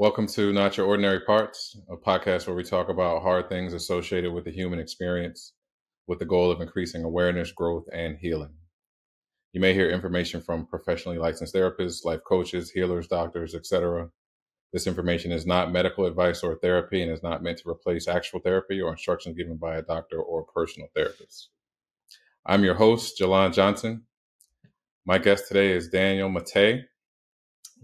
Welcome to Not Your Ordinary Parts, a podcast where we talk about hard things associated with the human experience with the goal of increasing awareness, growth, and healing. You may hear information from professionally licensed therapists, life coaches, healers, doctors, etc. This information is not medical advice or therapy and is not meant to replace actual therapy or instructions given by a doctor or personal therapist. I'm your host, Jalan Johnson. My guest today is Gabor Maté.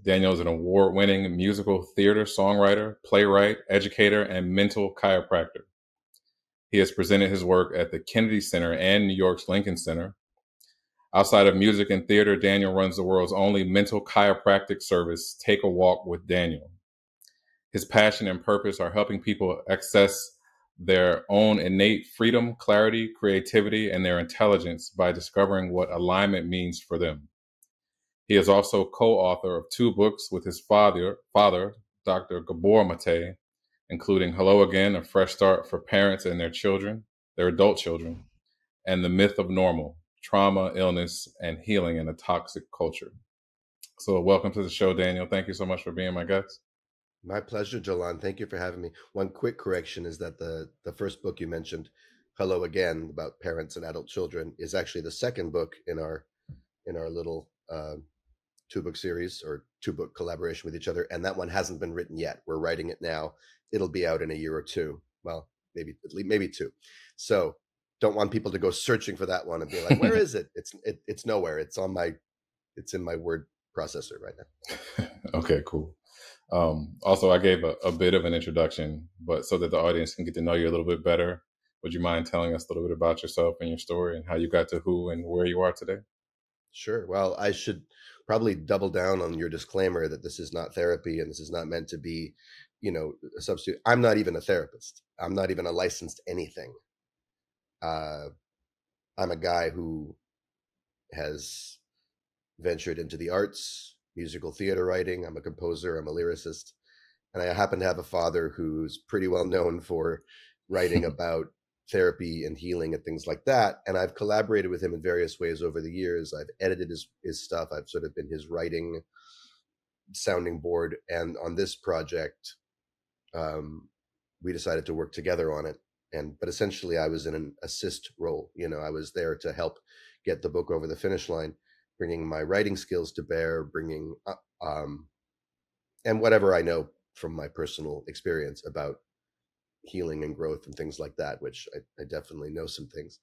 Daniel is an award-winning musical theater songwriter, playwright, educator, and mental chiropractor. He has presented his work at the Kennedy Center and New York's Lincoln Center. Outside of music and theater, Daniel runs the world's only mental chiropractic service, Take a Walk with Daniel. His passion and purpose are helping people access their own innate freedom, clarity, creativity, and their intelligence by discovering what alignment means for them. He is also co-author of 2 books with his father, Dr. Gabor Maté, including Hello Again, A Fresh Start for Parents and Their Children, their adult children, and The Myth of Normal, Trauma, Illness, and Healing in a Toxic Culture. So welcome to the show, Daniel. Thank you so much for being my guest. My pleasure, Jalan. Thank you for having me. One quick correction is that the first book you mentioned, Hello Again, about parents and adult children, is actually the second book in our little 2-book series or 2-book collaboration with each other. And that one hasn't been written yet. We're writing it now. It'll be out in a year or 2. Well, maybe 2. So don't want people to go searching for that one and be like, where is it? It's nowhere. It's in my word processor right now. Okay, cool. Also, I gave a bit of an introduction, but so that the audience can get to know you a little bit better, would you mind telling us a little bit about yourself and your story and how you got to who and where you are today? Sure. Well, I should probably double down on your disclaimer that this is not therapy and this is not meant to be, a substitute. I'm not even a therapist. I'm not even a licensed anything. I'm a guy who has ventured into the arts, musical theater writing. I'm a composer. I'm a lyricist. And I happen to have a father who's pretty well known for writing about therapy and healing and things like that. And I've collaborated with him in various ways over the years. I've edited his stuff. I've sort of been his writing sounding board. And on this project, we decided to work together on it. But essentially I was in an assist role. I was there to help get the book over the finish line, bringing my writing skills to bear, and whatever I know from my personal experience about healing and growth and things like that, which I definitely know some things.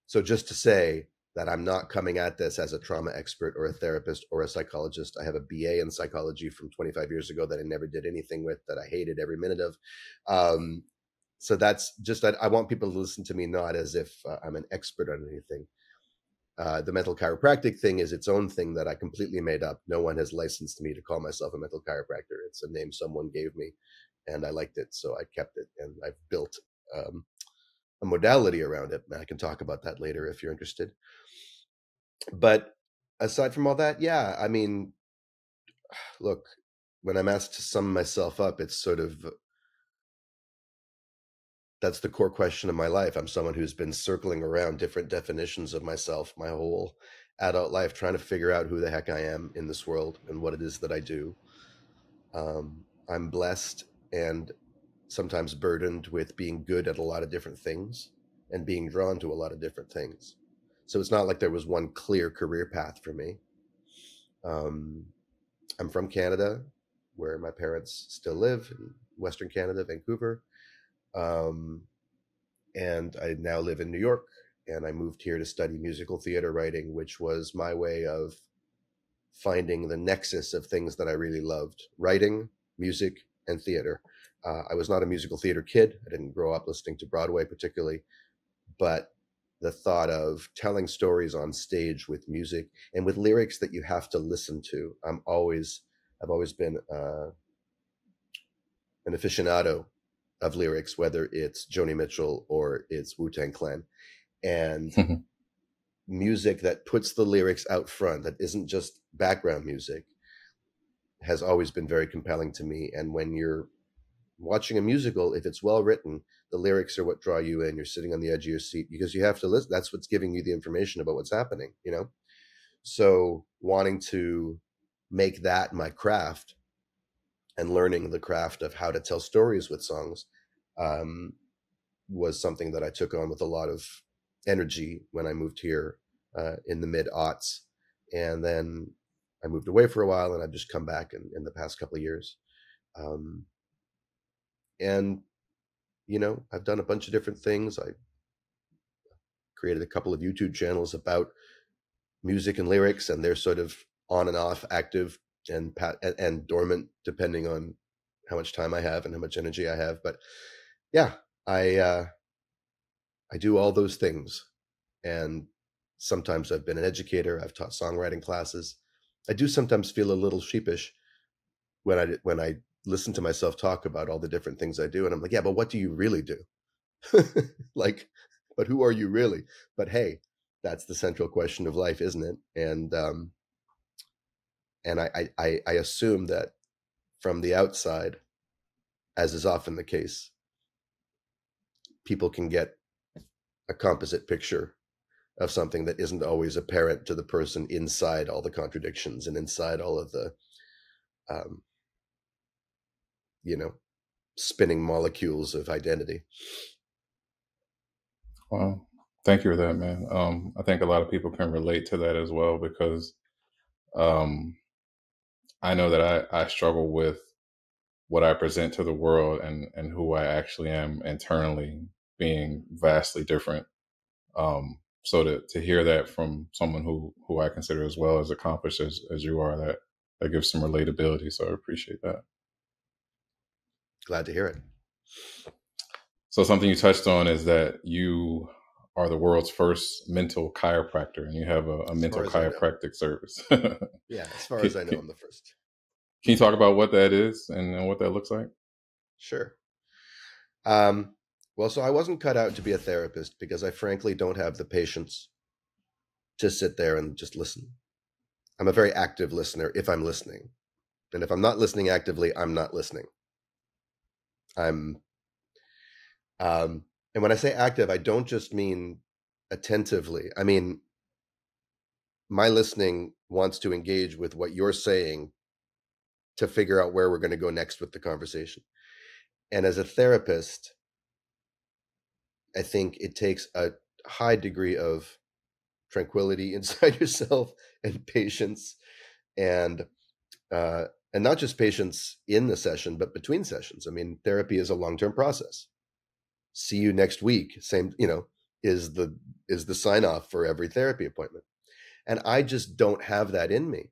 So just to say that I'm not coming at this as a trauma expert or a therapist or a psychologist. I have a BA in psychology from 25 years ago that I never did anything with, that I hated every minute of. So that's just, I want people to listen to me not as if I'm an expert on anything. The mental chiropractic thing is its own thing that I completely made up. No one has licensed me to call myself a mental chiropractor. It's a name someone gave me. And I liked it, so I kept it, and I've built a modality around it. And I can talk about that later if you're interested. But aside from all that, yeah, I mean, look, when I'm asked to sum myself up, it's sort of, that's the core question of my life. I'm someone who's been circling around different definitions of myself my whole adult life, trying to figure out who the heck I am in this world and what it is that I do. I'm blessed and sometimes burdened with being good at a lot of different things and being drawn to a lot of different things. So it's not like there was one clear career path for me. I'm from Canada, where my parents still live, in Western Canada, Vancouver. And I now live in New York, and I moved here to study musical theater writing, which was my way of finding the nexus of things that I really loved: writing, music, and theater. I was not a musical theater kid. I didn't grow up listening to Broadway particularly, but the thought of telling stories on stage with music and with lyrics that you have to listen to. I've always been an aficionado of lyrics, whether it's Joni Mitchell or it's Wu-Tang Clan, and music that puts the lyrics out front, that isn't just background music, has always been very compelling to me. And when you're watching a musical, if it's well written, the lyrics are what draw you in. You're sitting on the edge of your seat because you have to listen. That's what's giving you the information about what's happening, So wanting to make that my craft and learning the craft of how to tell stories with songs was something that I took on with a lot of energy when I moved here in the mid-aughts. And then I moved away for a while, and I've just come back in the past couple of years. And, you know, I've done a bunch of different things. I created a couple of YouTube channels about music and lyrics, and they're sort of on and off, active and dormant, depending on how much time I have and how much energy I have. But yeah, I do all those things. And sometimes I've been an educator. I've taught songwriting classes. I do sometimes feel a little sheepish when I listen to myself talk about all the different things I do. And I'm like, yeah, but what do you really do? Like, but who are you really? But hey, that's the central question of life, isn't it? And I assume that from the outside, as is often the case, people can get a composite picture of something that isn't always apparent to the person inside all the contradictions and inside all of the, you know, spinning molecules of identity. Well, thank you for that, man. I think a lot of people can relate to that as well, because I know that I struggle with what I present to the world and who I actually am internally being vastly different. So to hear that from someone who I consider as well as accomplished as you are, that gives some relatability. So I appreciate that. Glad to hear it. So something you touched on is that you are the world's first mental chiropractor, and you have a mental chiropractic service. Yeah, as far as I know, I'm the first. Can you talk about what that is and what that looks like? Sure. Well, so I wasn't cut out to be a therapist because I frankly don't have the patience to sit there and just listen. I'm a very active listener if I'm listening. And if I'm not listening actively, I'm not listening. And when I say active, I don't just mean attentively. I mean, my listening wants to engage with what you're saying to figure out where we're going to go next with the conversation. And as a therapist, I think it takes a high degree of tranquility inside yourself and patience, and not just patience in the session, but between sessions. I mean, therapy is a long-term process. See you next week, same, you know, is the sign off for every therapy appointment. And I just don't have that in me.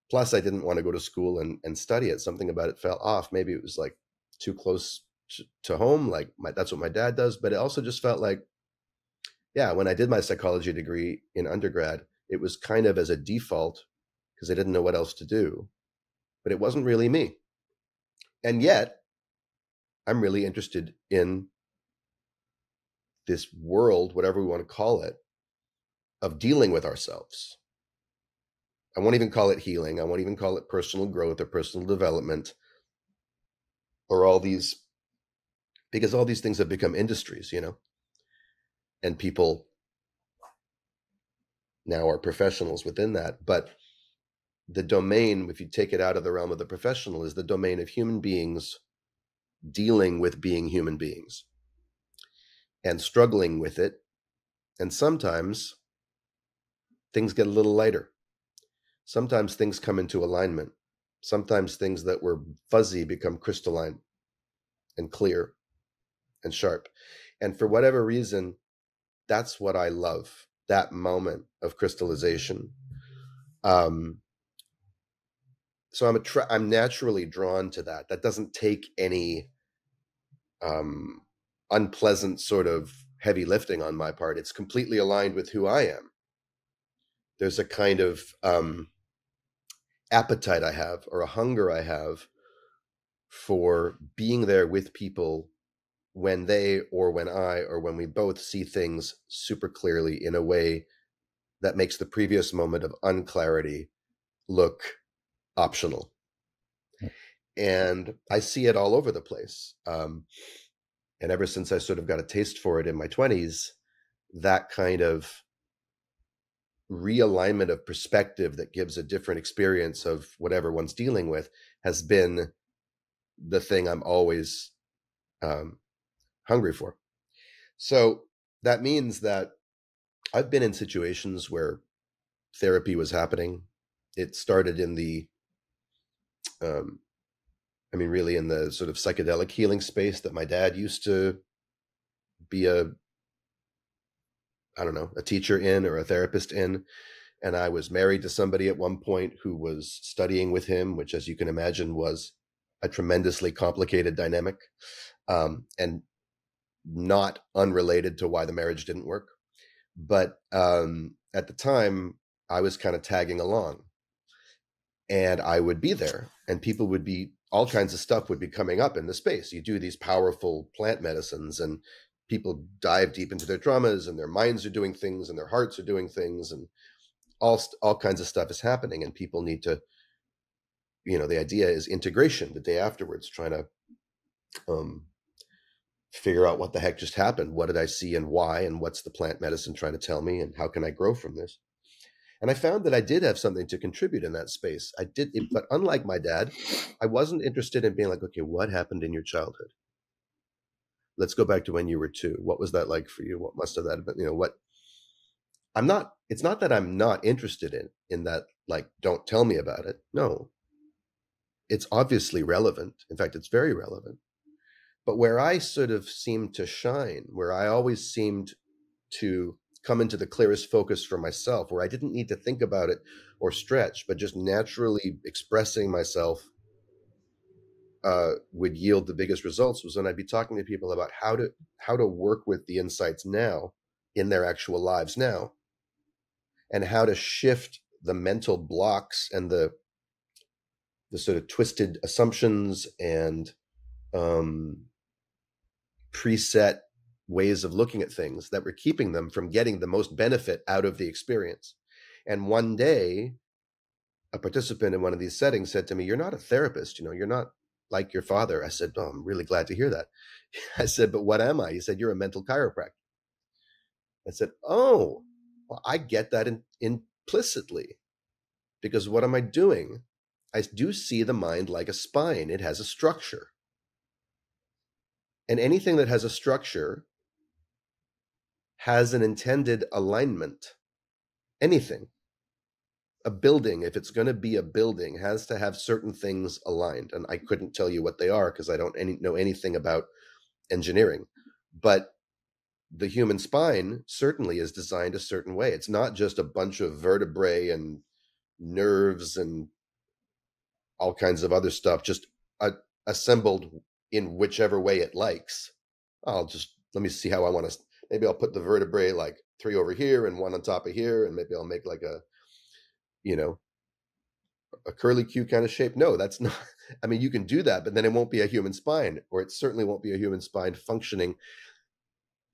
Plus, I didn't want to go to school and study it. Something about it fell off. Maybe it was like too close to home. Like that's what my dad does. But it also just felt like, yeah, when I did my psychology degree in undergrad, it was kind of as a default because I didn't know what else to do. But it wasn't really me. And yet, I'm really interested in this world, whatever we want to call it, of dealing with ourselves. I won't even call it healing. I won't even call it personal growth or personal development or all these, because all these things have become industries, you know, and people now are professionals within that. But the domain, if you take it out of the realm of the professional, is the domain of human beings dealing with being human beings and struggling with it. And sometimes things get a little lighter. Sometimes things come into alignment. Sometimes things that were fuzzy become crystalline and clear and sharp. And for whatever reason, that's what I love, that moment of crystallization. So I'm naturally drawn to that. That doesn't take any unpleasant sort of heavy lifting on my part. It's completely aligned with who I am. There's a kind of appetite I have, or a hunger I have, for being there with people when they or when I or when we both see things super clearly in a way that makes the previous moment of unclarity look optional. And I see it all over the place. And ever since I sort of got a taste for it in my 20s, that kind of realignment of perspective that gives a different experience of whatever one's dealing with has been the thing I'm always hungry for. So that means that I've been in situations where therapy was happening. It started in the, really in the sort of psychedelic healing space that my dad used to be a teacher in or a therapist in. And I was married to somebody at one point who was studying with him, which, as you can imagine, was a tremendously complicated dynamic, and not unrelated to why the marriage didn't work. But at the time, I was kind of tagging along, and I would be there, and people would be, all kinds of stuff would be coming up in the space. You do these powerful plant medicines, and people dive deep into their traumas, and their minds are doing things, and their hearts are doing things, and all kinds of stuff is happening, and people need to, the idea is integration the day afterwards, trying to figure out what the heck just happened. What did I see and why, and what's the plant medicine trying to tell me, and how can I grow from this? And I found that I did have something to contribute in that space. I did, but unlike my dad, I wasn't interested in being like, okay, what happened in your childhood? Let's go back to when you were 2. What was that like for you? What must have that been? What? It's not that I'm not interested in that, like, don't tell me about it. No, it's obviously relevant. In fact, it's very relevant. But where I sort of seemed to shine, where I always seemed to come into the clearest focus for myself, where I didn't need to think about it or stretch, but just naturally expressing myself would yield the biggest results, was when I'd be talking to people about how to work with the insights now in their actual lives now, and how to shift the mental blocks and the sort of twisted assumptions and preset ways of looking at things that were keeping them from getting the most benefit out of the experience. And one day, a participant in one of these settings said to me, "You're not a therapist, you're not like your father." I said, "Oh, I'm really glad to hear that." I said, "But what am I?" He said, "You're a mental chiropractor." I said, "Oh, well, I get that implicitly, because what am I doing? I do see the mind like a spine. It has a structure. And anything that has a structure has an intended alignment. Anything. A building, if it's going to be a building, has to have certain things aligned. And I couldn't tell you what they are because I don't know anything about engineering. But the human spine certainly is designed a certain way. It's not just a bunch of vertebrae and nerves and all kinds of other stuff just assembled in whichever way it likes. Let me see how I want to, maybe I'll put the vertebrae like 3 over here and 1 on top of here, and maybe I'll make like a curly Q kind of shape. No, that's not, you can do that, but then it won't be a human spine, or it certainly won't be a human spine functioning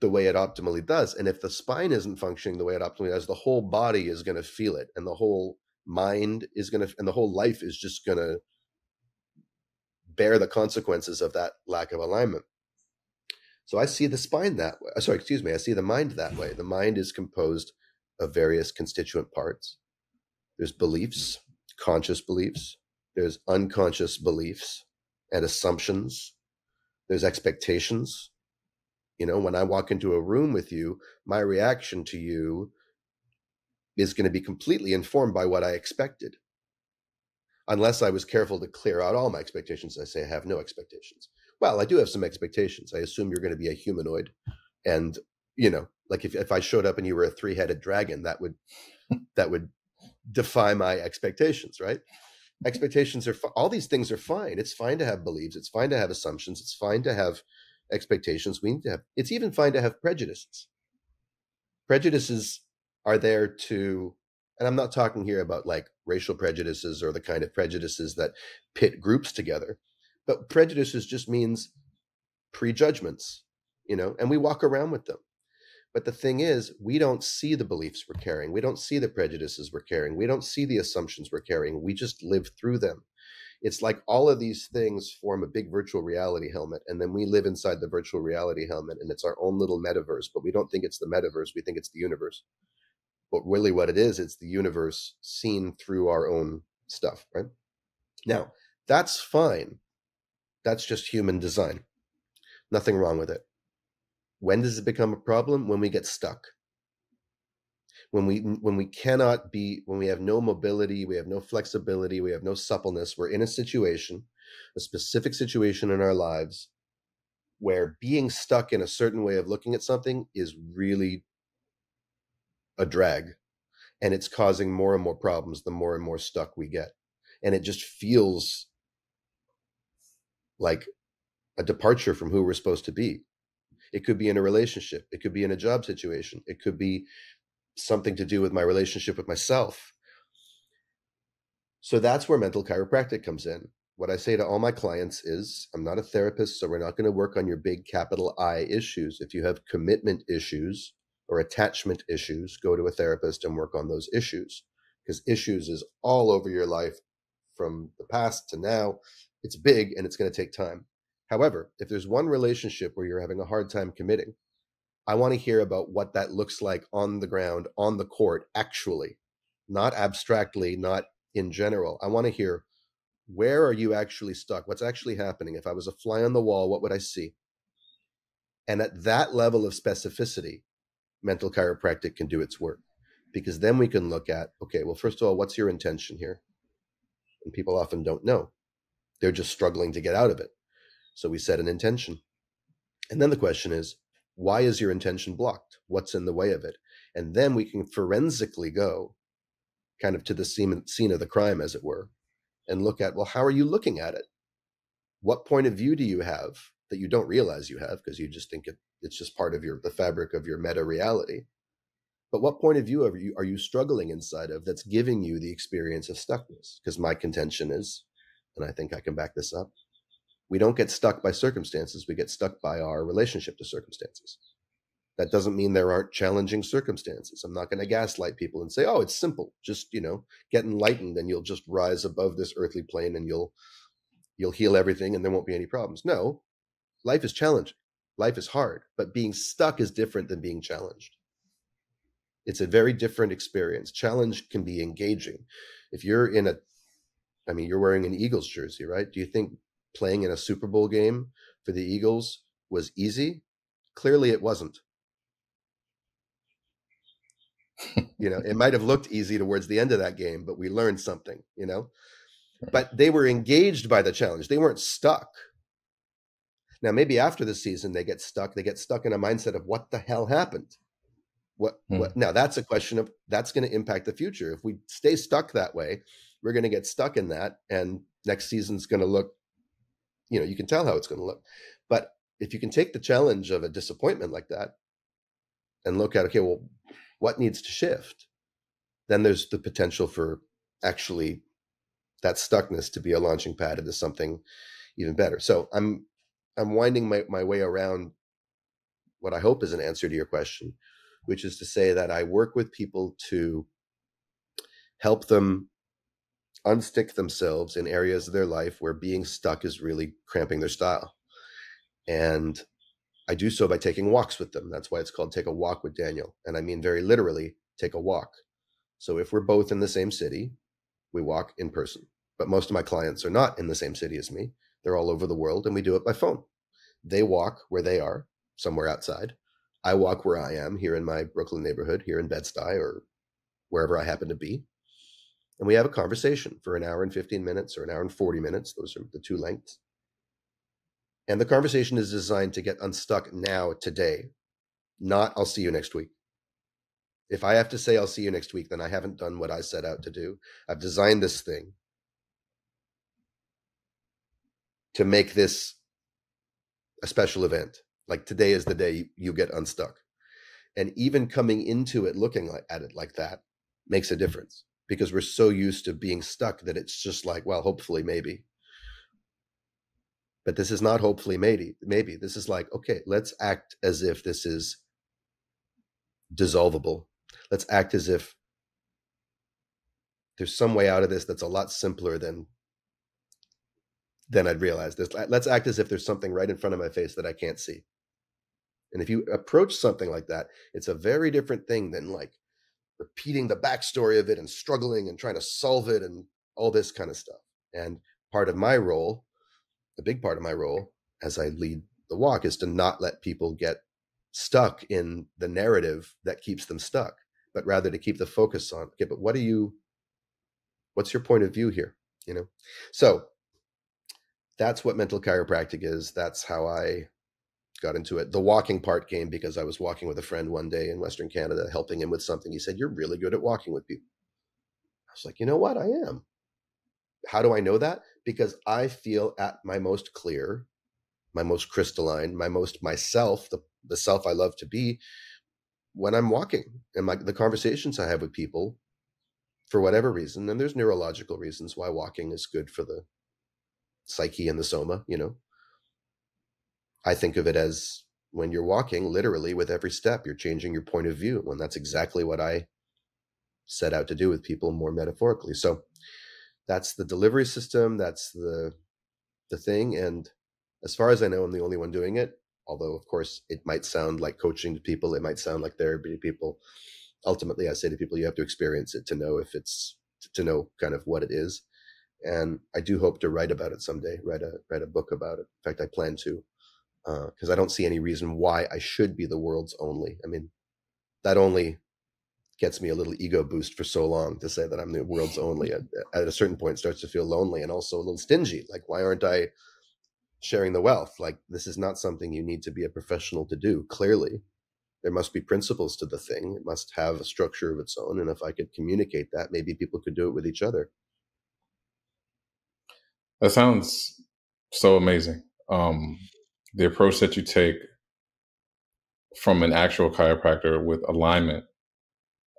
the way it optimally does. And if the spine isn't functioning the way it optimally does, the whole body is going to feel it, and the whole mind is going to, and the whole life is just going to bear the consequences of that lack of alignment. So I see the spine that way. I see the mind that way. The mind is composed of various constituent parts. There's beliefs, conscious beliefs. There's unconscious beliefs and assumptions. There's expectations. When I walk into a room with you, my reaction to you is going to be completely informed by what I expected. Unless I was careful to clear out all my expectations, I say I have no expectations. Well, I do have some expectations. I assume you're going to be a humanoid. And, like if I showed up and you were a 3-headed dragon, that would defy my expectations, right? Expectations are, all these things are fine. It's fine to have beliefs. It's fine to have assumptions. It's fine to have expectations. It's even fine to have prejudices. Prejudices are there to, and I'm not talking here about like racial prejudices or the kind of prejudices that pit groups together, but prejudices just means prejudgments, and we walk around with them. But the thing is, we don't see the beliefs we're carrying. We don't see the prejudices we're carrying. We don't see the assumptions we're carrying. We just live through them. It's like all of these things form a big virtual reality helmet, and then we live inside the virtual reality helmet, and it's our own little metaverse, but we don't think it's the metaverse. We think it's the universe. But really what it is, it's the universe seen through our own stuff, right? Now, that's fine. That's just human design. Nothing wrong with it. When does it become a problem? When we get stuck. When we cannot be, when we have no mobility, we have no flexibility, we have no suppleness, we're in a situation, a specific situation in our lives where being stuck in a certain way of looking at something is really a drag. And it's causing more and more problems the more and more stuck we get. And it just feels like a departure from who we're supposed to be. It could be in a relationship. It could be in a job situation. It could be something to do with my relationship with myself. So that's where mental chiropractic comes in. What I say to all my clients is, I'm not a therapist, so we're not going to work on your big capital I issues. If you have commitment issues or attachment issues, go to a therapist and work on those issues, because issues is all over your life from the past to now. It's big and it's going to take time. However, if there's one relationship where you're having a hard time committing, I want to hear about what that looks like on the ground, on the court, actually, not abstractly, not in general. I want to hear, where are you actually stuck? What's actually happening? If I was a fly on the wall, what would I see? And at that level of specificity, mental chiropractic can do its work, because then we can look at, okay, well, first of all, what's your intention here? And people often don't know. They're just struggling to get out of it. So we set an intention. And then the question is, why is your intention blocked? What's in the way of it? And then we can forensically go kind of to the scene of the crime, as it were, and look at, well, how are you looking at it? What point of view do you have that you don't realize you have, because you just think it's just part of the fabric of your meta reality? But what point of view are you struggling inside of that's giving you the experience of stuckness? Because my contention is, and I think I can back this up, we don't get stuck by circumstances. We get stuck by our relationship to circumstances. That doesn't mean there aren't challenging circumstances. I'm not going to gaslight people and say, oh, it's simple. Just, get enlightened and you'll just rise above this earthly plane and you'll heal everything and there won't be any problems. No, life is challenging. Life is hard, but being stuck is different than being challenged. It's a very different experience. Challenge can be engaging. If you're you're wearing an Eagles jersey, right? Do you think playing in a Super Bowl game for the Eagles was easy? Clearly it wasn't. It might have looked easy towards the end of that game, but we learned something, but they were engaged by the challenge. They weren't stuck. Now, maybe after the season, they get stuck in a mindset of what the hell happened? What now that's a question of, that's going to impact the future. If we stay stuck that way, we're going to get stuck in that. And next season's going to look, you can tell how it's going to look. But if you can take the challenge of a disappointment like that and look at, okay, well, what needs to shift? Then there's the potential for actually that stuckness to be a launching pad into something even better. So I'm winding my way around what I hope is an answer to your question, which is to say that I work with people to help them unstick themselves in areas of their life where being stuck is really cramping their style. And I do so by taking walks with them. That's why it's called Take a Walk with Daniel. And I mean very literally, take a walk. So if we're both in the same city, we walk in person. But most of my clients are not in the same city as me. They're all over the world, and we do it by phone. They walk where they are, somewhere outside. I walk where I am, here in my Brooklyn neighborhood, here in Bed-Stuy, or wherever I happen to be. And we have a conversation for an hour and 15 minutes or an hour and 40 minutes. Those are the two lengths. And the conversation is designed to get unstuck now, today, not I'll see you next week. If I have to say I'll see you next week, then I haven't done what I set out to do. I've designed this thing to make this a special event. Like today is the day you get unstuck. And even coming into it, looking at it like that makes a difference, because we're so used to being stuck that it's just like, well, hopefully, maybe. But this is not hopefully, maybe. This is like, okay, let's act as if this is dissolvable. Let's act as if there's some way out of this that's a lot simpler than I'd realize. Let's act as if there's something right in front of my face that I can't see. And if you approach something like that, it's a very different thing than like repeating the backstory of it and struggling and trying to solve it and all this kind of stuff. And part of my role a big part of my role as I lead the walk is to not let people get stuck in the narrative that keeps them stuck, but rather to keep the focus on, okay, but what's your point of view here? So that's what mental chiropractic is. That's how I got into it. The walking part came because I was walking with a friend one day in Western Canada, helping him with something. He said, "You're really good at walking with people." I was like, you know what? I am. How do I know that? Because I feel at my most clear, my most crystalline, my most myself, the self I love to be when I'm walking. And the conversations I have with people, for whatever reason, and there's neurological reasons why walking is good for the psyche and the soma, I think of it as when you're walking, literally with every step, you're changing your point of view. And that's exactly what I set out to do with people more metaphorically. So that's the delivery system. That's the thing. And as far as I know, I'm the only one doing it. Although, of course, it might sound like coaching to people. It might sound like therapy to people. Ultimately, I say to people, you have to experience it to know know kind of what it is. And I do hope to write about it someday, write a book about it. In fact, I plan to, because I don't see any reason why I should be the world's only. I mean, that only gets me a little ego boost for so long to say that I'm the world's only. At a certain point, it starts to feel lonely and also a little stingy. Like, why aren't I sharing the wealth? Like, this is not something you need to be a professional to do. Clearly, there must be principles to the thing. It must have a structure of its own. And if I could communicate that, maybe people could do it with each other. That sounds so amazing. The approach that you take from an actual chiropractor with alignment,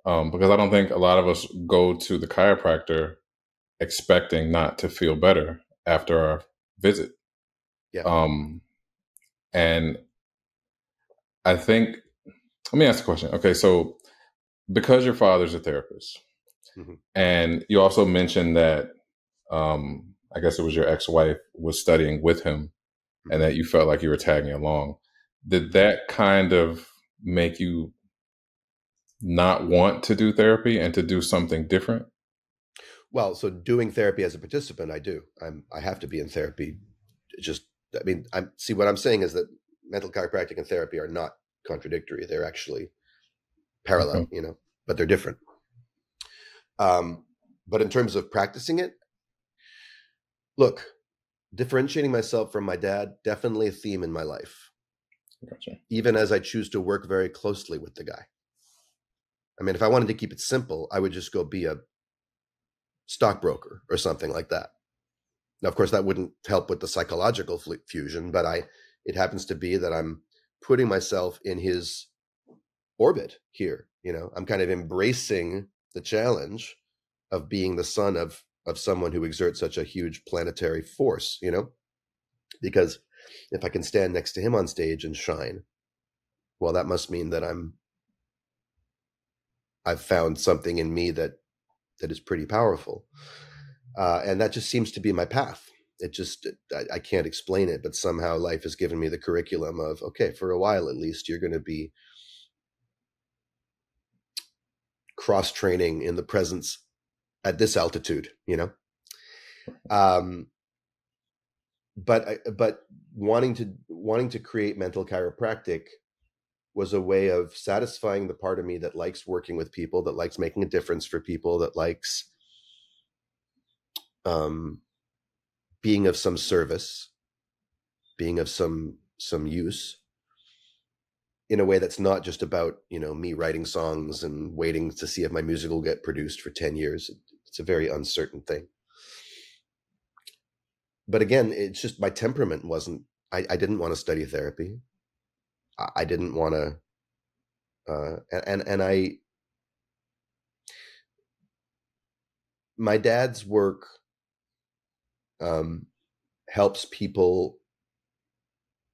because I don't think a lot of us go to the chiropractor expecting not to feel better after our visit. Yeah. And I think, let me ask a question. Okay, so because your father's a therapist, and you also mentioned that, I guess it was your ex-wife was studying with him, and that you felt like you were tagging along. Did that kind of make you not want to do therapy and to do something different? Well, so doing therapy as a participant, I do. I have to be in therapy. See, what I'm saying is that mental chiropractic and therapy are not contradictory. They're actually parallel, Okay. But they're different. But in terms of practicing it, look, differentiating myself from my dad, definitely a theme in my life. Gotcha. Even as I choose to work very closely with the guy. I mean, if I wanted to keep it simple, I would just go be a stockbroker or something like that. Now, of course, that wouldn't help with the psychological fusion, but it happens to be that I'm putting myself in his orbit here. I'm kind of embracing the challenge of being the son of someone who exerts such a huge planetary force, because if I can stand next to him on stage and shine, well, that must mean that I've found something in me that is pretty powerful. And that just seems to be my path. I can't explain it, but somehow life has given me the curriculum of, okay, for a while at least, you're going to be cross-training in the presence at this altitude, but wanting to create mental chiropractic was a way of satisfying the part of me that likes working with people, that likes making a difference for people, that likes being of some service, being of some use, in a way that's not just about, me writing songs and waiting to see if my music will get produced for 10 years. It's a very uncertain thing. But again, it's just my temperament wasn't, I didn't want to study therapy. I didn't want to, my dad's work helps people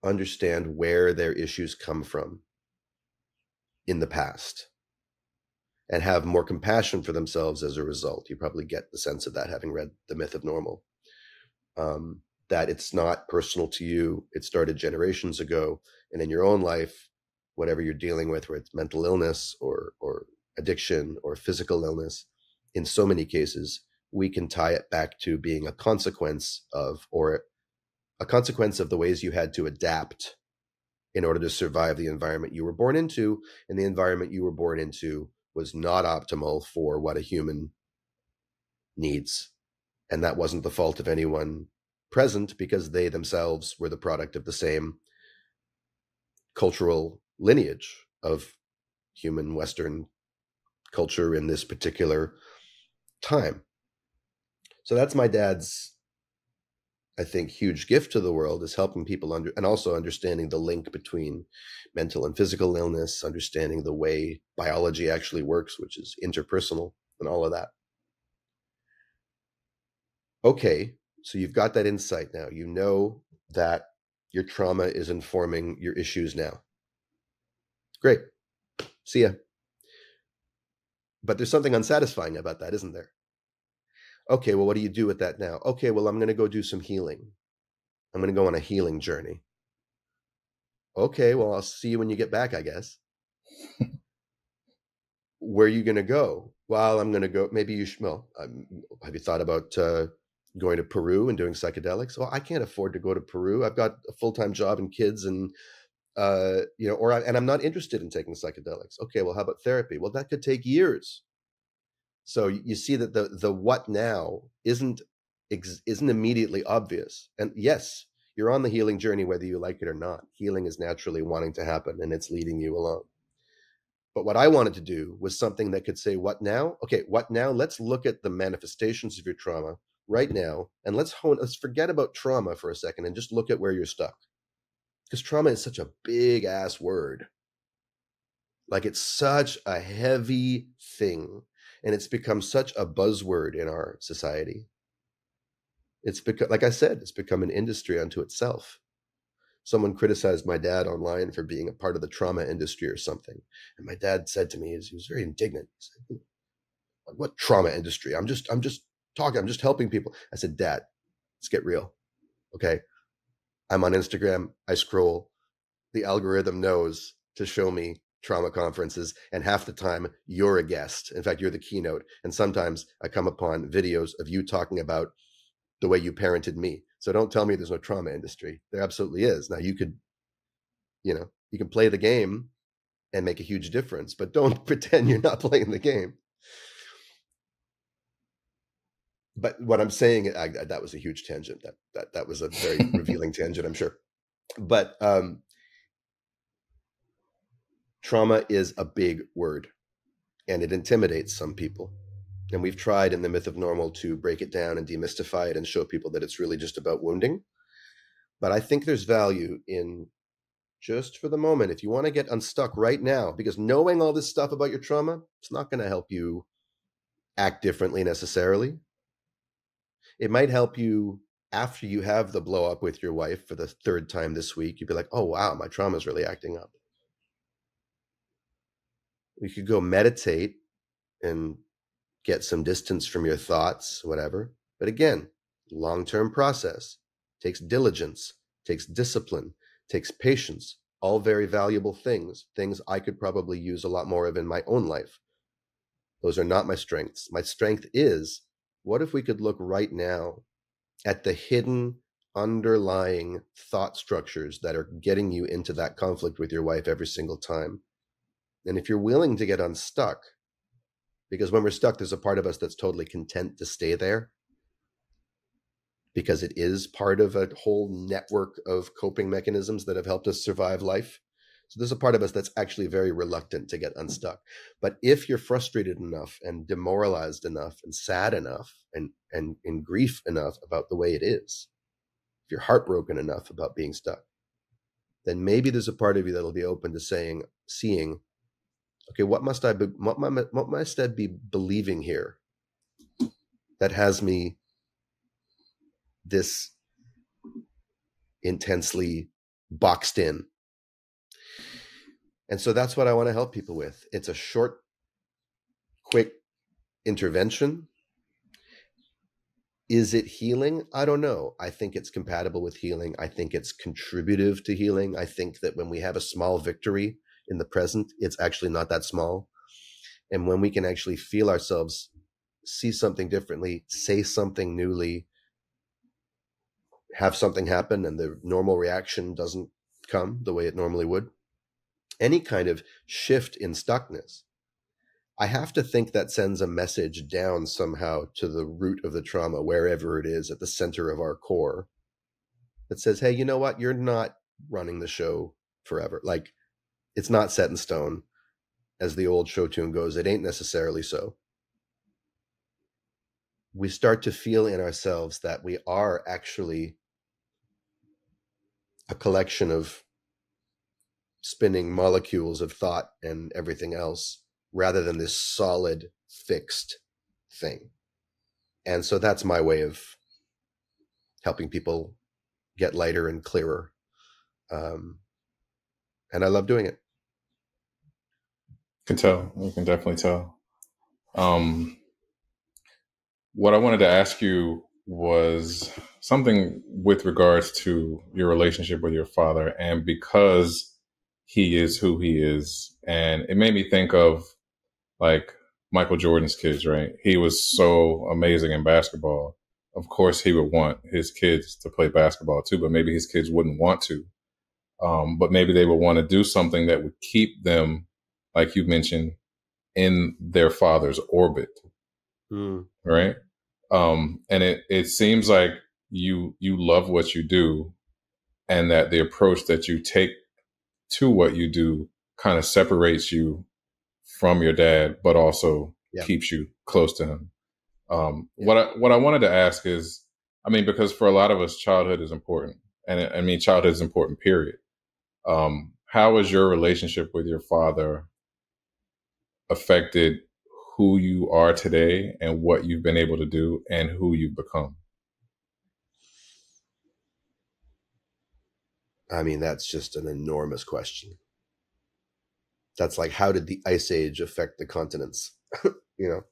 understand where their issues come from in the past and have more compassion for themselves as a result. You probably get the sense of that having read The Myth of Normal, that it's not personal to you. It started generations ago. And in your own life, whatever you're dealing with, whether it's mental illness or addiction or physical illness, in so many cases, we can tie it back to being a consequence of or a consequence of the ways you had to adapt in order to survive the environment you were born into, and the environment you were born into was not optimal for what a human needs. And that wasn't the fault of anyone present, because they themselves were the product of the same cultural lineage of human Western culture in this particular time. So that's my dad's, I think, huge gift to the world, is helping people and also understanding the link between mental and physical illness, understanding the way biology actually works, which is interpersonal, and all of that. Okay, so you've got that insight now. You know that your trauma is informing your issues now. Great. See ya. But there's something unsatisfying about that, isn't there? Okay, well, what do you do with that now? Okay, well, I'm going to go do some healing. I'm going to go on a healing journey. Okay, well, I'll see you when you get back, I guess. Where are you going to go? Well, I'm going to go, maybe you should, well, have you thought about going to Peru and doing psychedelics? Well, I can't afford to go to Peru. I've got a full-time job and kids, and and I'm not interested in taking psychedelics. Okay, well, how about therapy? Well, that could take years. So you see that the what now isn't immediately obvious. And yes, you're on the healing journey, whether you like it or not. Healing is naturally wanting to happen, and it's leading you along. But what I wanted to do was something that could say, what now? Okay, what now? Let's look at the manifestations of your trauma right now, and let's forget about trauma for a second and just look at where you're stuck. Because trauma is such a big ass word. Like, it's such a heavy thing, and it's become such a buzzword in our society. It's become, like I said, it's become an industry unto itself. Someone criticized my dad online for being a part of the trauma industry or something. And my dad said to me, he was very indignant. He said, what trauma industry? I'm just talking, I'm just helping people. I said, Dad, let's get real. Okay. I'm on Instagram. I scroll. The algorithm knows to show me trauma conferences, and half the time you're a guest. In fact, you're the keynote. And sometimes I come upon videos of you talking about the way you parented me. So don't tell me there's no trauma industry. There absolutely is. Now, you could, you can play the game and make a huge difference, but don't pretend you're not playing the game. But what I'm saying, that was a huge tangent. That was a very revealing tangent, I'm sure. But trauma is a big word, and it intimidates some people. And we've tried in the Myth of Normal to break it down and demystify it and show people that it's really just about wounding. But I think there's value in, just for the moment, if you want to get unstuck right now, because knowing all this stuff about your trauma, it's not going to help you act differently necessarily. It might help you after you have the blow up with your wife for the third time this week. You'd be like, oh, wow, my trauma is really acting up. You could go meditate and get some distance from your thoughts, whatever. But again, long-term process, takes diligence, takes discipline, takes patience, all very valuable things I could probably use a lot more of in my own life. Those are not my strengths. My strength is, what if we could look right now at the hidden underlying thought structures that are getting you into that conflict with your wife every single time? And if you're willing to get unstuck, because when we're stuck, there's a part of us that's totally content to stay there, because it is part of a whole network of coping mechanisms that have helped us survive life. So there's a part of us that's actually very reluctant to get unstuck. But if you're frustrated enough and demoralized enough and sad enough and in grief enough about the way it is, if you're heartbroken enough about being stuck, then maybe there's a part of you that'll be open to seeing, okay, what must I be believing here that has me this intensely boxed in? And so that's what I want to help people with. It's a short, quick intervention. Is it healing? I don't know. I think it's compatible with healing. I think it's contributive to healing. I think that when we have a small victory in the present, it's actually not that small. And when we can actually feel ourselves, see something differently, say something newly, have something happen and the normal reaction doesn't come the way it normally would, any kind of shift in stuckness, I have to think that sends a message down somehow to the root of the trauma, wherever it is, at the center of our core, that says, hey, you know what? You're not running the show forever. Like, it's not set in stone. As the old show tune goes, it ain't necessarily so. We start to feel in ourselves that we are actually a collection of spinning molecules of thought and everything else, rather than this solid, fixed thing. And so that's my way of helping people get lighter and clearer. And I love doing it. Can tell. You can definitely tell. What I wanted to ask you was something with regards to your relationship with your father, and because he is who he is, and it made me think of like Michael Jordan's kids, right? He was so amazing in basketball. Of course, he would want his kids to play basketball too, but maybe his kids wouldn't want to. But maybe they would want to do something that would keep them, like you mentioned, in their father's orbit, right? And it seems like you love what you do, and that the approach that you take to what you do kind of separates you from your dad, but also keeps you close to him. What I wanted to ask is, I mean, because for a lot of us, childhood is important, and I mean, childhood is important, period. How has your relationship with your father affected who you are today and what you've been able to do and who you've become? I mean, that's just an enormous question. That's like, how did the Ice Age affect the continents? You know,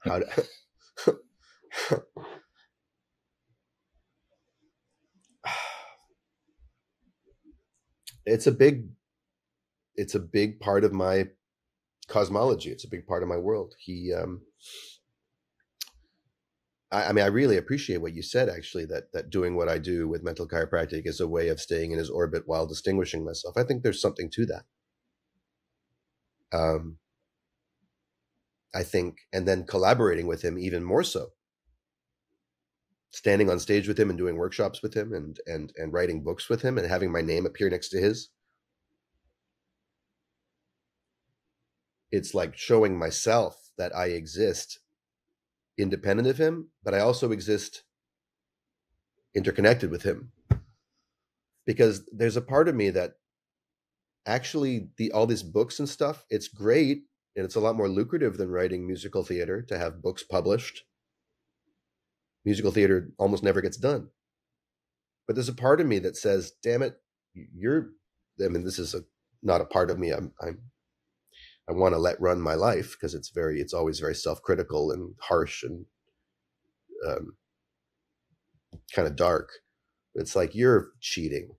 how do, it's a big part of my cosmology. It's a big part of my world. I mean, I really appreciate what you said, actually, that doing what I do with mental chiropractic is a way of staying in his orbit while distinguishing myself. I think there's something to that. I think, and then collaborating with him even more so, standing on stage with him and doing workshops with him and writing books with him and having my name appear next to his. It's like showing myself that I exist independent of him, but I also exist interconnected with him. Because there's a part of me that actually all these books and stuff, it's great, and it's a lot more lucrative than writing musical theater to have books published. Musical theater almost never gets done. But there's a part of me that says, damn it, I mean, this is not a part of me I want to let run my life, because it's always very self-critical and harsh and kind of dark. It's like, you're cheating.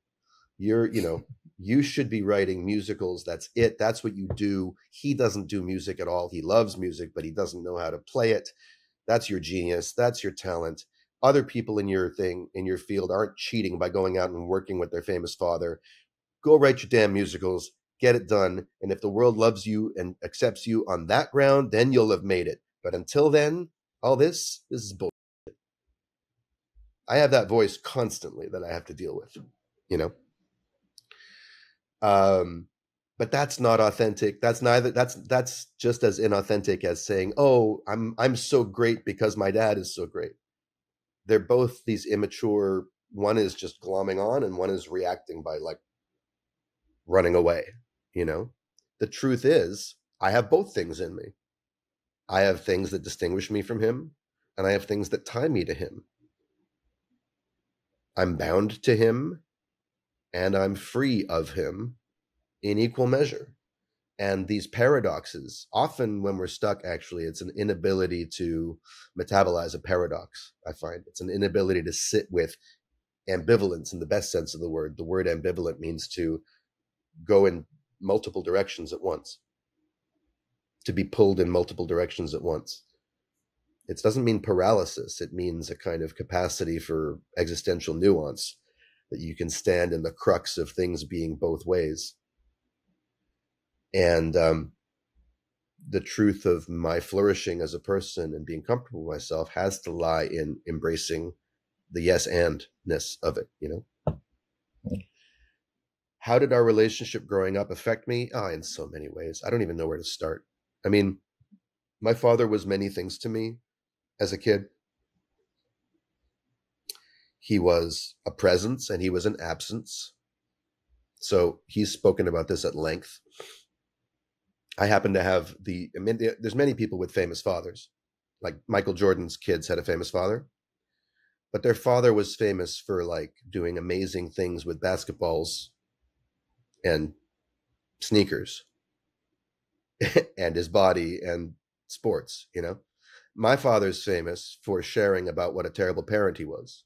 You should be writing musicals. That's it. That's what you do. He doesn't do music at all. He loves music, but he doesn't know how to play it. That's your genius. That's your talent. Other people in your field aren't cheating by going out and working with their famous father. Go write your damn musicals, get it done. And if the world loves you and accepts you on that ground, then you'll have made it. But until then, all this is bullshit. I have that voice constantly that I have to deal with, you know? But that's not authentic. That's just as inauthentic as saying, oh, I'm so great because my dad is so great. They're both these immature, one is just glomming on and one is reacting by like running away, you know? The truth is, I have both things in me. I have things that distinguish me from him, and I have things that tie me to him. I'm bound to him, and I'm free of him in equal measure. And these paradoxes, often when we're stuck, actually, it's an inability to metabolize a paradox, I find. It's an inability to sit with ambivalence in the best sense of the word. The word ambivalent means to go in multiple directions at once, to be pulled in multiple directions at once. It doesn't mean paralysis. It means a kind of capacity for existential nuance, that you can stand in the crux of things being both ways. And the truth of my flourishing as a person and being comfortable with myself has to lie in embracing the yes and-ness of it, you know? How did our relationship growing up affect me? In so many ways. I don't even know where to start. I mean, my father was many things to me as a kid. He was a presence and he was an absence. So he's spoken about this at length. I happen to have there's many people with famous fathers. Like Michael Jordan's kids had a famous father, but their father was famous for like doing amazing things with basketballs and sneakers and his body and sports, you know. My father's famous for sharing about what a terrible parent he was.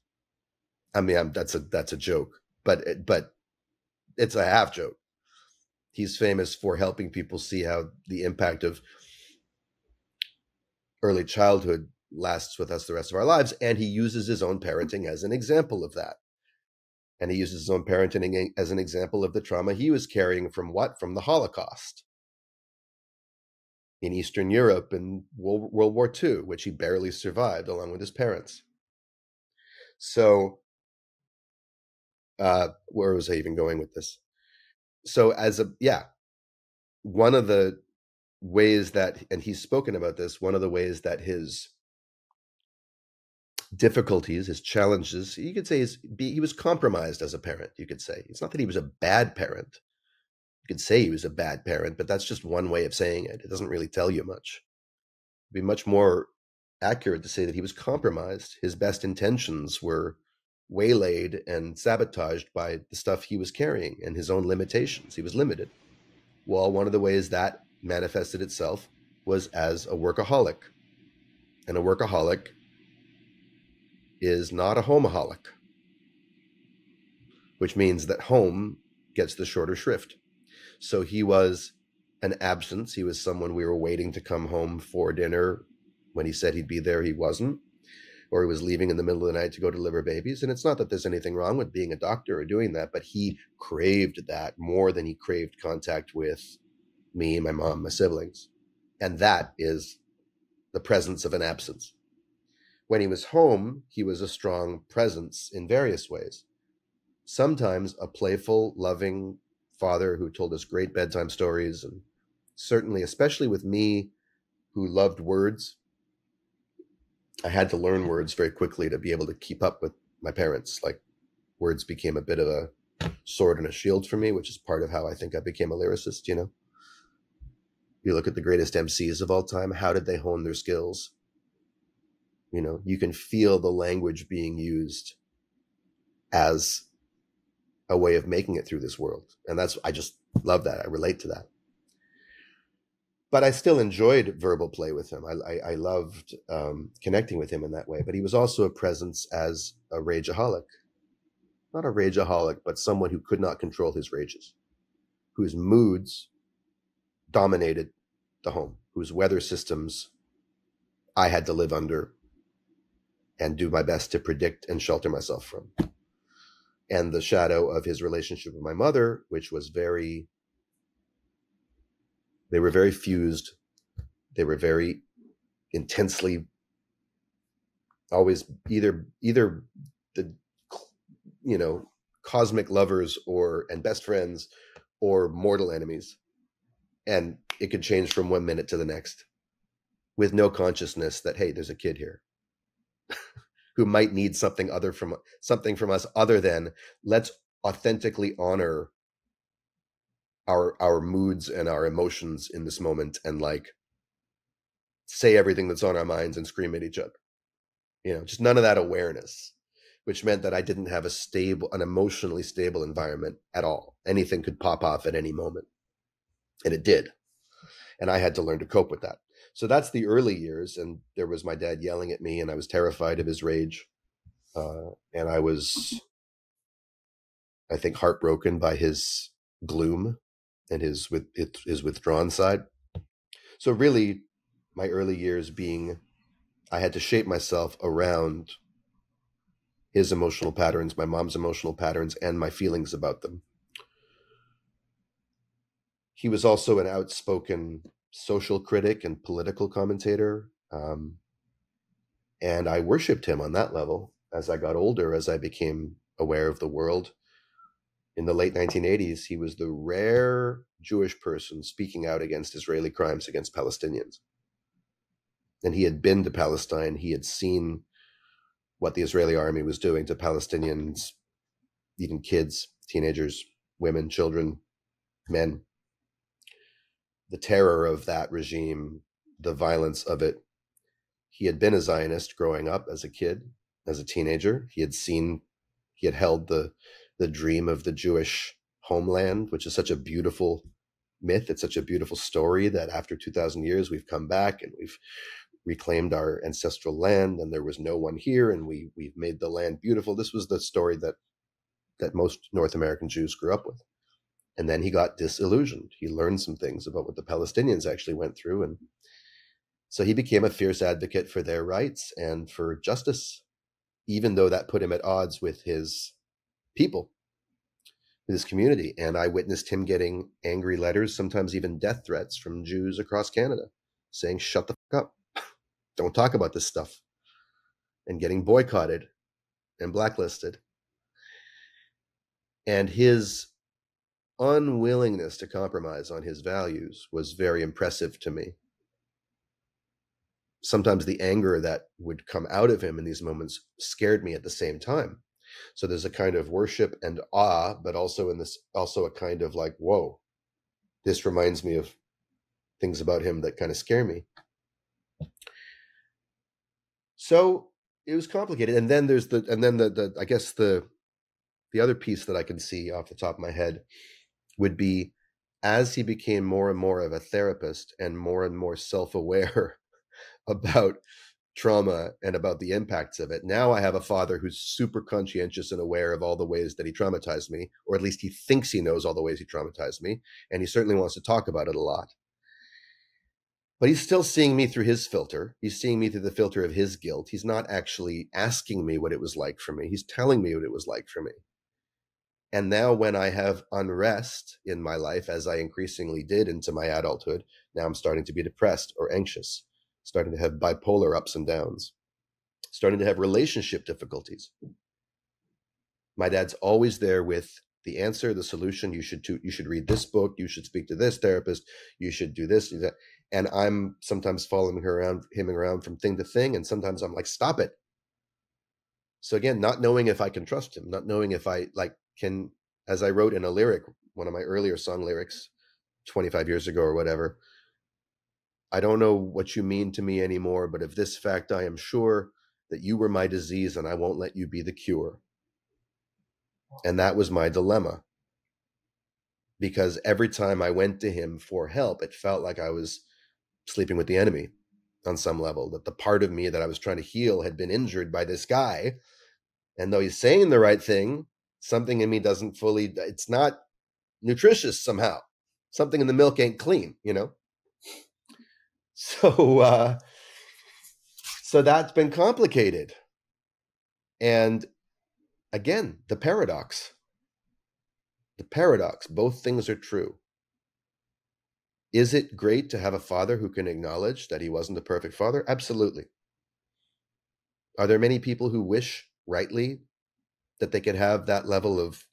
I mean, that's a joke, but it's a half joke. He's famous for helping people see how the impact of early childhood lasts with us the rest of our lives, and he uses his own parenting as an example of that. And he uses his own parenting as an example of the trauma he was carrying from what? From the Holocaust in Eastern Europe and World War II, which he barely survived along with his parents. So, where was I even going with this? So one of the ways that, and he's spoken about this, one of the ways that his difficulties, his challenges, you could say he was compromised as a parent, you could say. It's not that he was a bad parent. You could say he was a bad parent, but that's just one way of saying it. It doesn't really tell you much. It'd be much more accurate to say that he was compromised. His best intentions were waylaid and sabotaged by the stuff he was carrying and his own limitations. He was limited. Well, one of the ways that manifested itself was as a workaholic. And a workaholic is not a homeaholic, which means that home gets the shorter shrift. So he was an absence. He was someone we were waiting to come home for dinner. When he said he'd be there, he wasn't. Or he was leaving in the middle of the night to go deliver babies. And it's not that there's anything wrong with being a doctor or doing that, but he craved that more than he craved contact with me, my mom, my siblings. And that is the presence of an absence. When he was home, he was a strong presence in various ways. Sometimes a playful, loving father who told us great bedtime stories, and certainly, especially with me, who loved words. I had to learn words very quickly to be able to keep up with my parents. Like, words became a bit of a sword and a shield for me, which is part of how I think I became a lyricist, you know? You look at the greatest MCs of all time, how did they hone their skills? You know, you can feel the language being used as a way of making it through this world. And I just love that. I relate to that. But I still enjoyed verbal play with him. I loved connecting with him in that way. But he was also a presence as a rageaholic. Not a rageaholic, but someone who could not control his rages, whose moods dominated the home, whose weather systems I had to live under and do my best to predict and shelter myself from. And the shadow of his relationship with my mother, which was they were very fused. They were very intensely, always either the, you know, cosmic lovers and best friends or mortal enemies. And it could change from one minute to the next with no consciousness that, hey, there's a kid here who might need something from us other than let's authentically honor our moods and our emotions in this moment and like say everything that's on our minds and scream at each other. You know, just none of that awareness, which meant that I didn't have an emotionally stable environment at all. Anything could pop off at any moment. And it did. And I had to learn to cope with that. So that's the early years. And there was my dad yelling at me and I was terrified of his rage. And I was, I think, heartbroken by his gloom and his withdrawn side. So really, my early years being I had to shape myself around his emotional patterns, my mom's emotional patterns, and my feelings about them. He was also an outspoken social critic and political commentator. And I worshiped him on that level as I got older, as I became aware of the world. In the late 1980s, he was the rare Jewish person speaking out against Israeli crimes against Palestinians. And he had been to Palestine. He had seen what the Israeli army was doing to Palestinians, even kids, teenagers, women, children, men. The terror of that regime, the violence of it. He had been a Zionist growing up as a kid, as a teenager. He had held the dream of the Jewish homeland, which is such a beautiful myth. It's such a beautiful story that after 2,000 years, we've come back and we've reclaimed our ancestral land, and there was no one here, and we've made the land beautiful. This was the story that most North American Jews grew up with. And then he got disillusioned. He learned some things about what the Palestinians actually went through, and so he became a fierce advocate for their rights and for justice, even though that put him at odds with his people, with his community. And I witnessed him getting angry letters, sometimes even death threats from Jews across Canada, saying, shut the fuck up. Don't talk about this stuff. And getting boycotted and blacklisted. And his unwillingness to compromise on his values was very impressive to me. Sometimes the anger that would come out of him in these moments scared me at the same time. So there's a kind of worship and awe, but also a kind of like, whoa, this reminds me of things about him that kind of scare me. So it was complicated. And then there's I guess the other piece that I can see off the top of my head would be, as he became more and more of a therapist and more self-aware about trauma and about the impacts of it. Now I have a father who's super conscientious and aware of all the ways that he traumatized me, or at least he thinks he knows all the ways he traumatized me, and he certainly wants to talk about it a lot. But he's still seeing me through his filter. He's seeing me through the filter of his guilt. He's not actually asking me what it was like for me. He's telling me what it was like for me. And now when I have unrest in my life, as I increasingly did into my adulthood, now I'm starting to be depressed or anxious, starting to have bipolar ups and downs, starting to have relationship difficulties. My dad's always there with the answer, the solution. You should read this book. You should speak to this therapist. You should do this, do that. And I'm sometimes following him around from thing to thing. And sometimes I'm like, stop it. So again, not knowing if I can trust him, not knowing if I can, as I wrote in a lyric, one of my earlier song lyrics, 25 years ago or whatever, I don't know what you mean to me anymore, but of this fact, I am sure that you were my disease and I won't let you be the cure. And that was my dilemma. Because every time I went to him for help, it felt like I was sleeping with the enemy on some level, that the part of me that I was trying to heal had been injured by this guy. And though he's saying the right thing, something in me doesn't fully, it's not nutritious somehow. Something in the milk ain't clean, you know? So that's been complicated. And again, the paradox, both things are true. Is it great to have a father who can acknowledge that he wasn't a perfect father? Absolutely. Are there many people who wish rightly that they could have that level of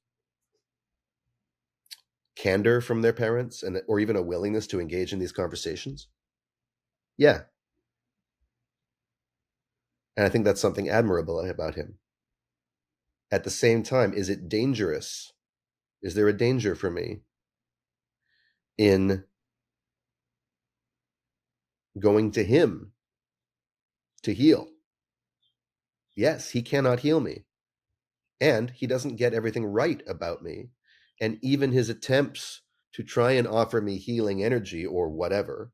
candor from their parents or even a willingness to engage in these conversations? Yeah. And I think that's something admirable about him. At the same time, is it dangerous? Is there a danger for me in going to him to heal? Yes, he cannot heal me. And he doesn't get everything right about me. And even his attempts to try and offer me healing energy or whatever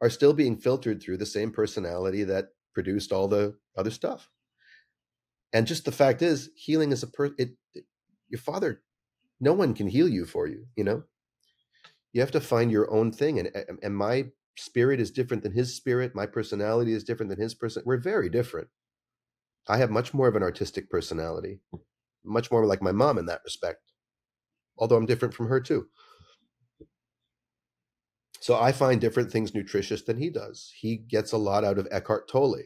are still being filtered through the same personality that produced all the other stuff. And just the fact is, healing is your father, no one can heal you for you, you know? You have to find your own thing. And my spirit is different than his spirit. My personality is different than his person. We're very different. I have much more of an artistic personality, much more like my mom in that respect, although I'm different from her too. So I find different things nutritious than he does. He gets a lot out of Eckhart Tolle,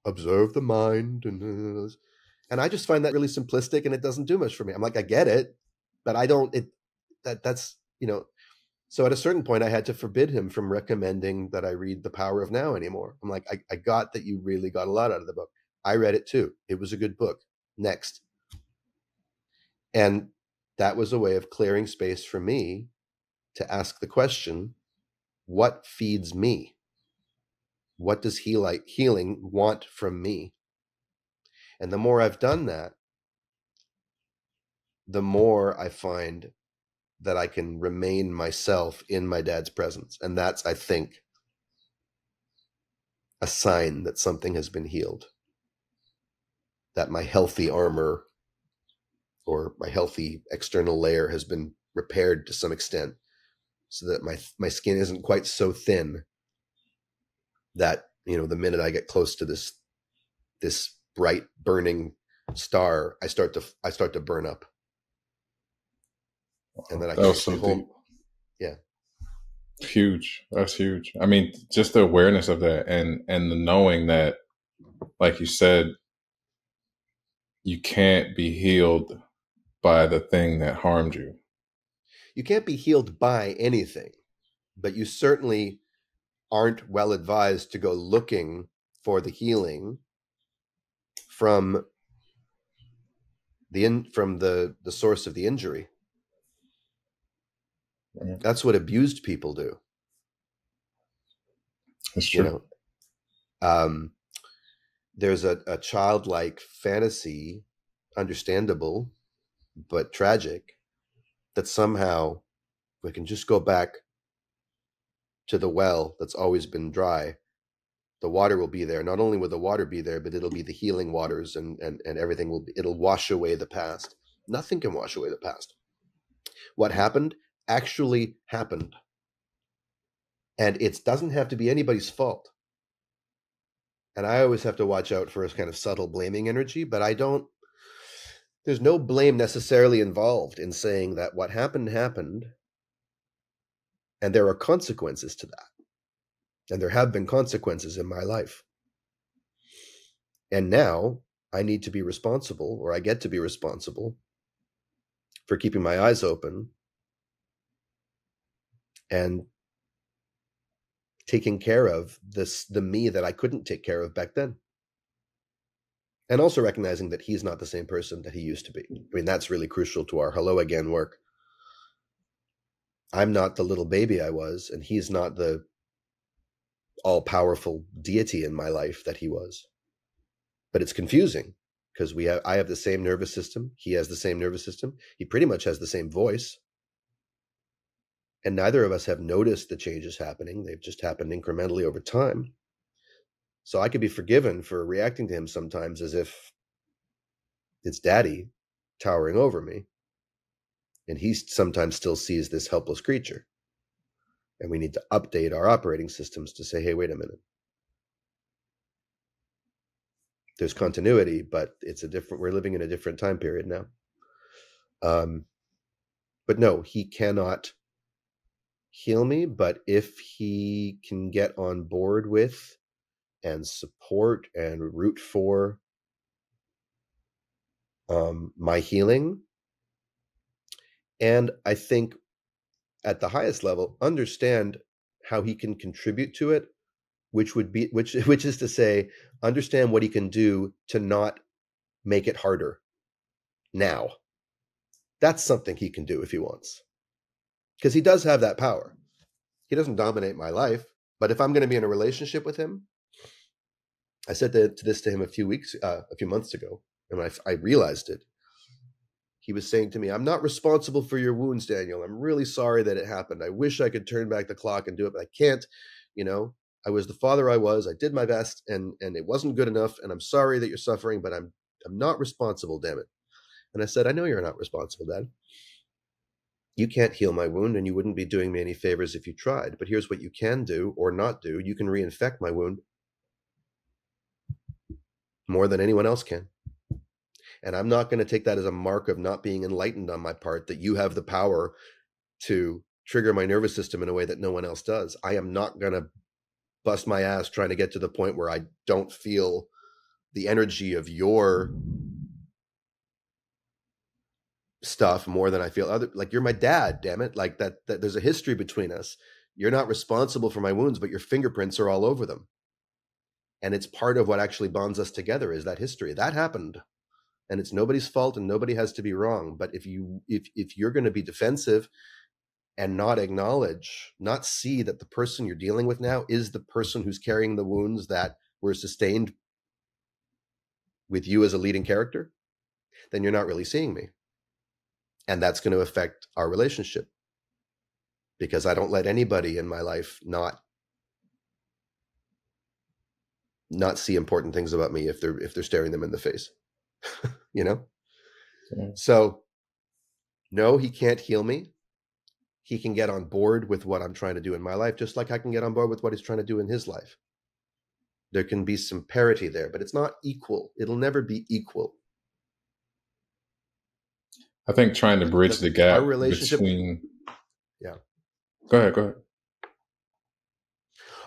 observe the mind. And I just find that really simplistic, and it doesn't do much for me. I'm like, I get it, but I don't, that's. So at a certain point, I had to forbid him from recommending that I read The Power of Now anymore. I'm like, I got that you really got a lot out of the book. I read it too. It was a good book. Next. And that was a way of clearing space for me to ask the question, what feeds me? What does healing want from me? And the more I've done that, the more I find that I can remain myself in my dad's presence. And that's, I think, a sign that something has been healed, that my healthy armor or my healthy external layer has been repaired to some extent, so that my skin isn't quite so thin that, the minute I get close to this bright burning star, I start to burn up. And then I can't come home. Yeah. Huge. That's huge. I mean, just the awareness of that and the knowing that, like you said, you can't be healed by the thing that harmed you. You can't be healed by anything, but you certainly aren't well advised to go looking for the healing from the source of the injury. Mm-hmm. That's what abused people do. That's true. There's a childlike fantasy, understandable but tragic, that somehow we can just go back to the well that's always been dry. The water will be there. Not only will the water be there, but it'll be the healing waters, and everything it'll wash away the past. Nothing can wash away the past. What happened actually happened. And it doesn't have to be anybody's fault. And I always have to watch out for a kind of subtle blaming energy, but there's no blame necessarily involved in saying that what happened, and there are consequences to that. And there have been consequences in my life. And now I need to be responsible, or I get to be responsible, for keeping my eyes open and taking care of the me that I couldn't take care of back then. And also recognizing that he's not the same person that he used to be. I mean, that's really crucial to our Hello Again work. I'm not the little baby I was, and he's not the all-powerful deity in my life that he was. But it's confusing, because I have the same nervous system. He has the same nervous system. He pretty much has the same voice. And neither of us have noticed the changes happening. They've just happened incrementally over time. So I could be forgiven for reacting to him sometimes as if it's daddy towering over me. And he sometimes still sees this helpless creature. And we need to update our operating systems to say, hey, wait a minute. There's continuity, but we're living in a different time period now. But no, he cannot heal me. But if he can get on board with and support and root for my healing, and I think at the highest level, understand how he can contribute to it, which is to say, understand what he can do to not make it harder now. That's something he can do if he wants, because he does have that power. He doesn't dominate my life, but if I'm going to be in a relationship with him, I said this to him a few months ago, and when I realized it, he was saying to me, I'm not responsible for your wounds, Daniel. I'm really sorry that it happened. I wish I could turn back the clock and do it, but I can't. I was the father I was. I did my best, and it wasn't good enough, and I'm sorry that you're suffering, but I'm not responsible, damn it. And I said, I know you're not responsible, Dad. You can't heal my wound, and you wouldn't be doing me any favors if you tried. But here's what you can do or not do. You can reinfect my wound more than anyone else can. And I'm not going to take that as a mark of not being enlightened on my part, that you have the power to trigger my nervous system in a way that no one else does. I am not going to bust my ass trying to get to the point where I don't feel the energy of your stuff more than I feel other. Like, you're my dad, damn it. Like that there's a history between us. You're not responsible for my wounds, but your fingerprints are all over them. And it's part of what actually bonds us together, is that history. That happened. And it's nobody's fault, and nobody has to be wrong. But if you're going to be defensive and not acknowledge, not see that the person you're dealing with now is the person who's carrying the wounds that were sustained with you as a leading character, then you're not really seeing me. And that's going to affect our relationship, because I don't let anybody in my life not see important things about me if they're staring them in the face. You know? Yeah. So no, he can't heal me. He can get on board with what I'm trying to do in my life, just like I can get on board with what he's trying to do in his life. There can be some parity there, but it's not equal. It'll never be equal. I think trying to bridge the gap our relationship between. Yeah. Go ahead.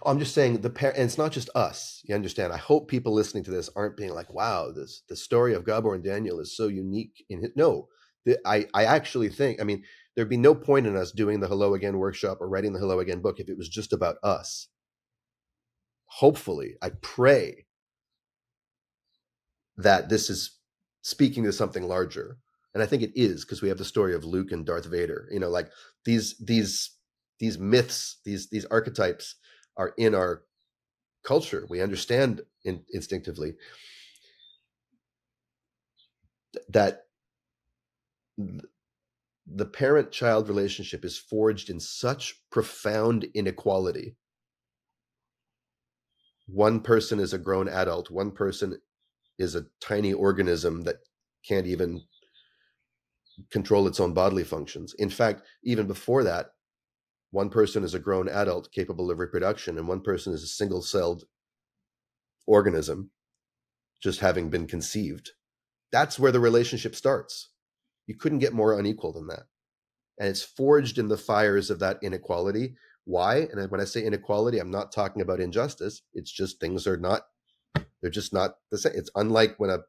I'm just saying and it's not just us. You understand? I hope people listening to this aren't being like, wow, the story of Gabor and Daniel is so unique in it. No, I actually think, I mean, there'd be no point in us doing the Hello Again workshop or writing the Hello Again book if it was just about us. Hopefully, I pray that this is speaking to something larger. And I think it is, because we have the story of Luke and Darth Vader. You know, like these myths, these archetypes are in our culture. We understand instinctively that the parent-child relationship is forged in such profound inequality. One person is a grown adult. One person is a tiny organism that can't even control its own bodily functions. In fact, even before that, one person is a grown adult capable of reproduction, and one person is a single-celled organism just having been conceived. That's where the relationship starts. You couldn't get more unequal than that. And it's forged in the fires of that inequality. Why? And when I say inequality, I'm not talking about injustice. It's just things are not, they're just not the same. It's unlike when a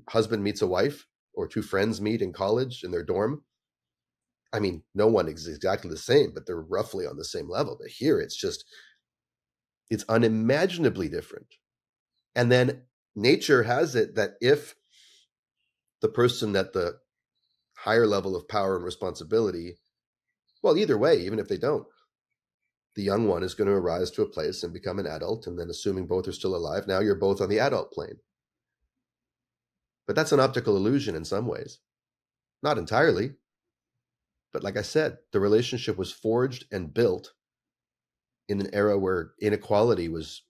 husband meets a wife, or two friends meet in college in their dorm. I mean, no one is exactly the same, but they're roughly on the same level. But here it's unimaginably different. And then nature has it that if the person at the higher level of power and responsibility, well, either way, even if they don't, the young one is going to arise to a place and become an adult. And then, assuming both are still alive, now you're both on the adult plane. But that's an optical illusion in some ways. Not entirely. But like I said, the relationship was forged and built in an era where inequality was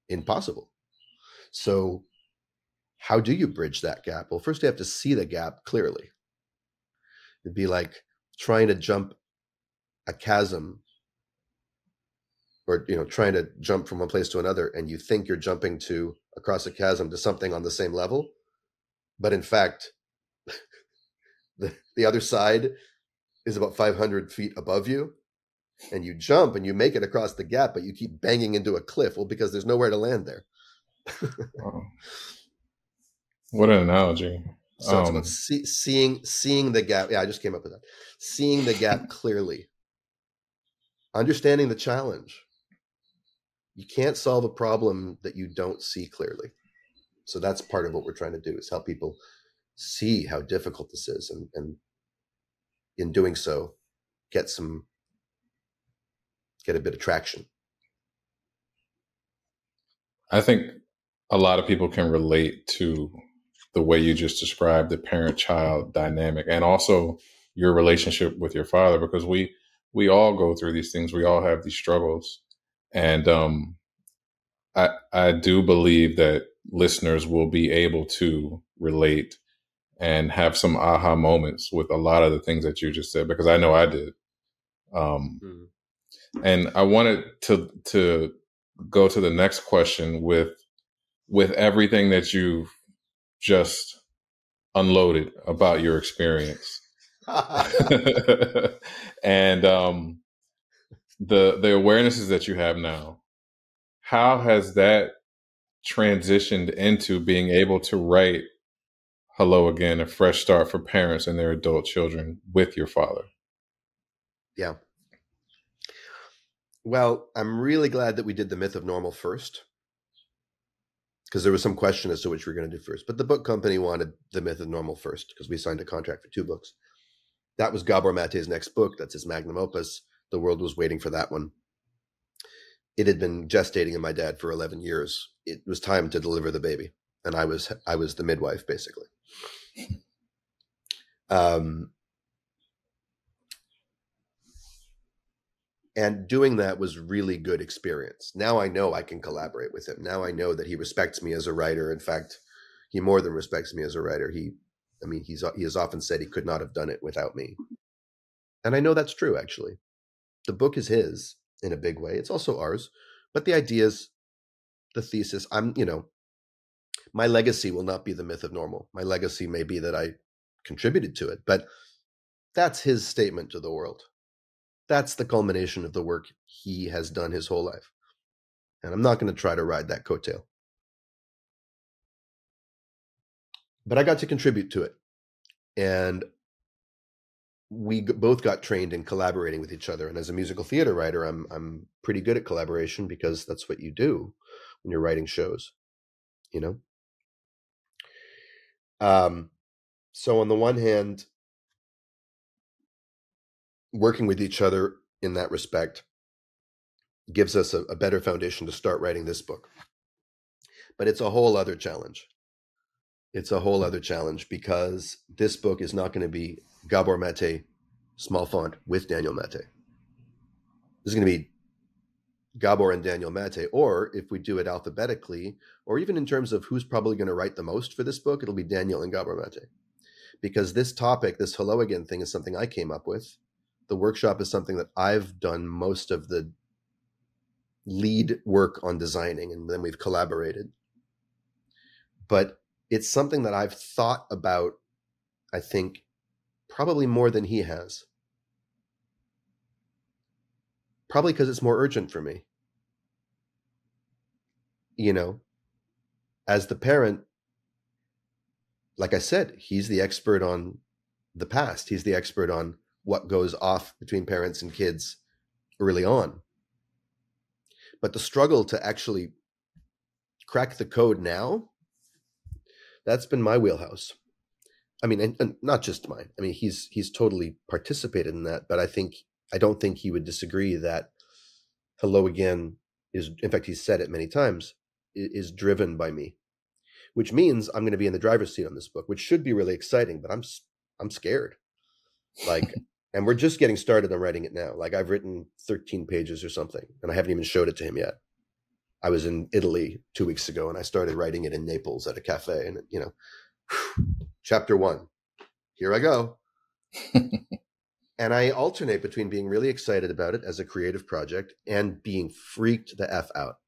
impossible. So how do you bridge that gap? Well, first you have to see the gap clearly. It'd be like trying to jump a chasm, or trying to jump from one place to another, and you think you're jumping across a chasm to something on the same level, but in fact the other side is about 500 feet above you, and you jump and you make it across the gap, but you keep banging into a cliff. Well, because there's nowhere to land there. Wow. What an analogy. So it's about seeing the gap. Yeah, I just came up with that. Seeing the gap clearly. Understanding the challenge. You can't solve a problem that you don't see clearly. So that's part of what we're trying to do, is help people see how difficult this is, and in doing so, get a bit of traction. I think a lot of people can relate to the way you just described the parent-child dynamic, and also your relationship with your father, because we all go through these things. We all have these struggles. And I do believe that listeners will be able to relate and have some aha moments with a lot of the things that you just said, because I know I did. Mm. And I wanted to go to the next question with everything that you've just unloaded about your experience. And the awarenesses that you have now, how has that transitioned into being able to write Hello Again, a fresh start for parents and their adult children with your father? Yeah. Well, I'm really glad that we did the myth of normal first, because there was some question as to which we were going to do first. But the book company wanted the myth of normal first because we signed a contract for 2 books. That was Gabor Maté's next book. That's his magnum opus. The world was waiting for that one. It had been gestating in my dad for 11 years. It was time to deliver the baby, and I was the midwife, basically. And doing that was really good experience. Now I know I can collaborate with him. Now I know that he respects me as a writer. In fact, he more than respects me as a writer. He has often said he could not have done it without me. And I know that's true, actually. The book is his in a big way. It's also ours. But the ideas, the thesis, my legacy will not be the myth of normal. My legacy may be that I contributed to it, but that's his statement to the world. That's the culmination of the work he has done his whole life. And I'm not going to try to ride that coattail. But I got to contribute to it. And we both got trained in collaborating with each other. And as a musical theater writer, I'm pretty good at collaboration, because that's what you do when you're writing shows, you know? So on the one hand, working with each other in that respect gives us a better foundation to start writing this book. But it's a whole other challenge. It's a whole other challenge, because this book is not going to be Gabor Maté, small font, with Daniel Maté. This is going to be Gabor and Daniel Maté, or if we do it alphabetically, or even in terms of who's probably going to write the most for this book, it'll be Daniel and Gabor Maté. Because this topic, this Hello Again thing, is something I came up with. The workshop is something that I've done most of the lead work on designing, and then we've collaborated. But it's something that I've thought about, I think, probably more than he has. Probably because it's more urgent for me. As the parent, like I said, he's the expert on the past. He's the expert on what goes off between parents and kids early on. But the struggle to actually crack the code now, that's been my wheelhouse. I mean, and not just mine. I mean, he's totally participated in that, but I don't think he would disagree that Hello Again is, in fact, he's said it many times, is driven by me, which means I'm going to be in the driver's seat on this book, which should be really exciting, but I'm scared. And we're just getting started on writing it now. I've written 13 pages or something, and I haven't even showed it to him yet. I was in Italy 2 weeks ago, and I started writing it in Naples at a cafe, and chapter 1, here I go. And I alternate between being really excited about it as a creative project and being freaked the F out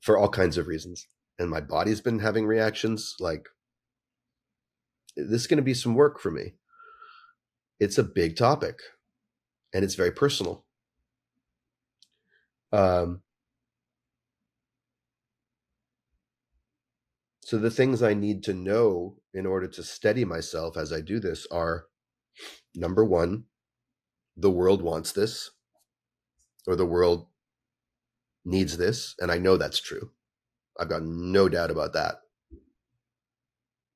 for all kinds of reasons. And my body's been having reactions this is going to be some work for me. It's a big topic, and it's very personal. So the things I need to know in order to steady myself as I do this are, number one, the world wants this, or the world needs this. And I know that's true. I've got no doubt about that.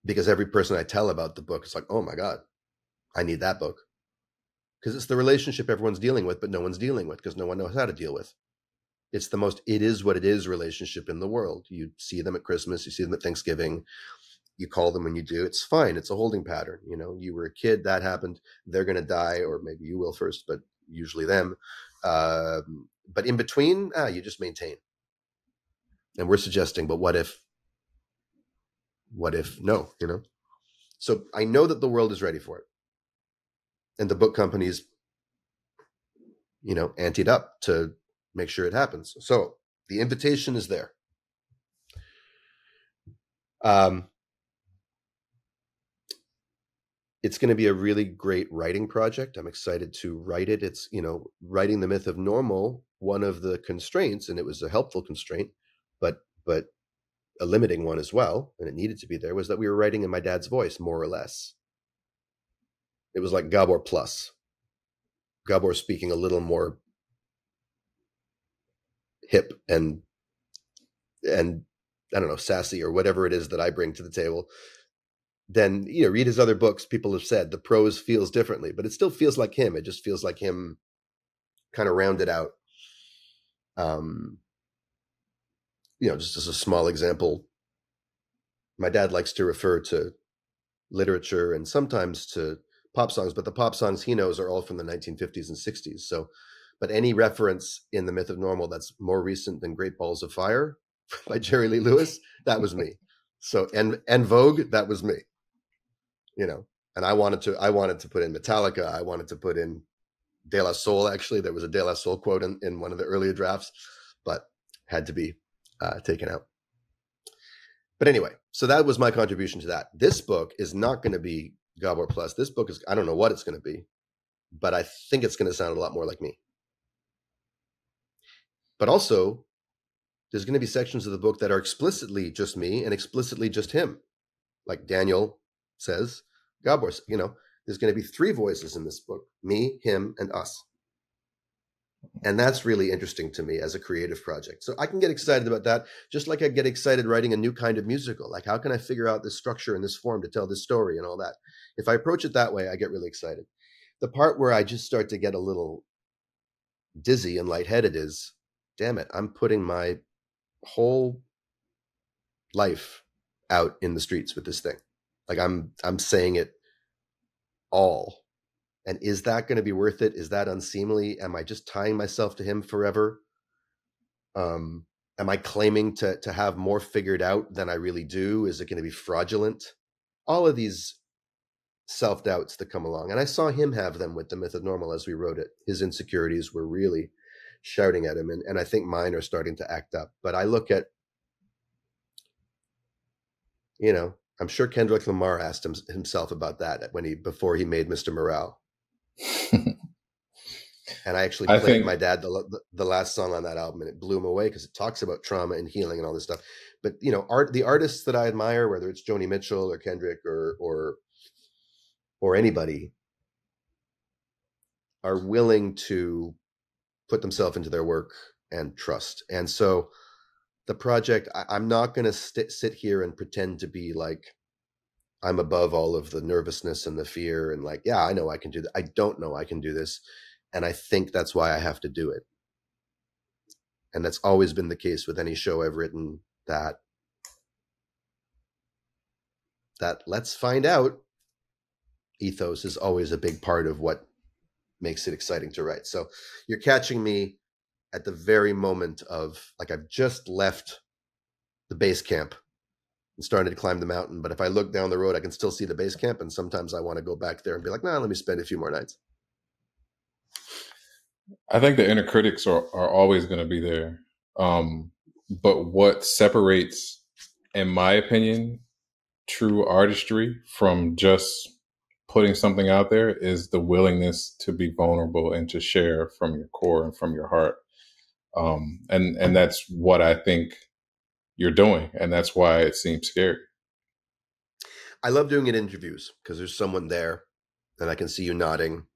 Because every person I tell about the book is like, oh my God, I need that book. Because it's the relationship everyone's dealing with, but no one's dealing with, because no one knows how to deal with. It's the most it is what it is relationship in the world. You see them at Christmas, you see them at Thanksgiving, you call them when you do. It's fine. It's a holding pattern. You were a kid, that happened. They're going to die, or maybe you will first, but usually them. But in between, you just maintain. And we're suggesting, but what if no, So I know that the world is ready for it. And the book companies, anteed up to make sure it happens. So the invitation is there. It's going to be a really great writing project. I'm excited to write it. It's, writing The Myth of Normal, one of the constraints, and it was a helpful constraint, but a limiting one as well, and it needed to be there, was that we were writing in my dad's voice, more or less. It was like Gabor plus. Gabor speaking a little more hip and I don't know, sassy or whatever it is that I bring to the table. Then, read his other books. People have said the prose feels differently, but it still feels like him. It just feels like him kind of rounded out. Just as a small example, my dad likes to refer to literature and sometimes to pop songs, but the pop songs he knows are all from the 1950s and 60s. So, but any reference in The Myth of Normal that's more recent than Great Balls of Fire by Jerry Lee Lewis, that was me. So, and Vogue, that was me. And I wanted to put in Metallica. I wanted to put in De La Soul. Actually, there was a De La Soul quote in one of the earlier drafts, but had to be taken out. But anyway, so that was my contribution to that. This book is not going to be Gabor Plus. This book is, I don't know what it's going to be, but I think it's going to sound a lot more like me. But also, there's going to be sections of the book that are explicitly just me and explicitly just him. Like Daniel says, Gabor, there's going to be 3 voices in this book, me, him, and us. And that's really interesting to me as a creative project. So I can get excited about that, just like I get excited writing a new kind of musical. Like, how can I figure out this structure and this form to tell this story and all that? If I approach it that way, I get really excited. The part where I just start to get a little dizzy and lightheaded is, damn it, I'm putting my whole life out in the streets with this thing. Like I'm saying it all. And is that going to be worth it? Is that unseemly? Am I just tying myself to him forever? Am I claiming to have more figured out than I really do? Is it going to be fraudulent? All of these self-doubts that come along. And I saw him have them with The Myth of Normal as we wrote it. His insecurities were really shouting at him. And I think mine are starting to act up. But I look at, I'm sure Kendrick Lamar asked himself about that before he made Mr. Morale. And I actually played my dad the last song on that album, and it blew him away because it talks about trauma and healing and all this stuff. But the artists that I admire, whether it's Joni Mitchell or Kendrick or anybody, are willing to put themselves into their work and trust. And so the project, I'm not going to sit here and pretend to be like I'm above all of the nervousness and the fear and like, yeah, I know I can do that. I don't know I can do this. And I think that's why I have to do it. And that's always been the case with any show I've written, that let's find out ethos is always a big part of what makes it exciting to write. So you're catching me at the very moment of, like, I've just left the base camp and started to climb the mountain. But if I look down the road, I can still see the base camp. And sometimes I want to go back there and be like, nah, let me spend a few more nights. I think the inner critics are always going to be there. But what separates, in my opinion, true artistry from just putting something out there is the willingness to be vulnerable and to share from your core and from your heart. And that's what I think you're doing. And that's why it seems scary. I love doing it in interviews because there's someone there and I can see you nodding.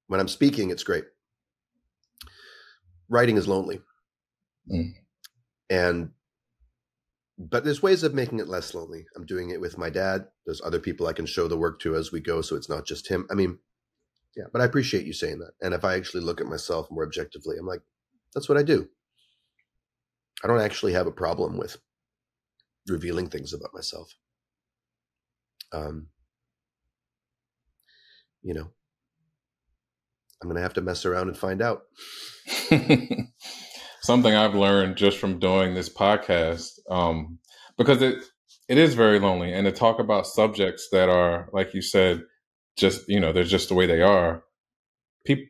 When I'm speaking, it's great. Writing is lonely. But there's ways of making it less lonely. I'm doing it with my dad. There's other people I can show the work to as we go, so it's not just him. I mean, yeah, but I appreciate you saying that. And if I actually look at myself more objectively, I'm like, that's what I do. I don't actually have a problem with revealing things about myself. I'm going to have to mess around and find out. Something I've learned just from doing this podcast, because It is very lonely. And to talk about subjects that are, like you said, just, they're just the way they are.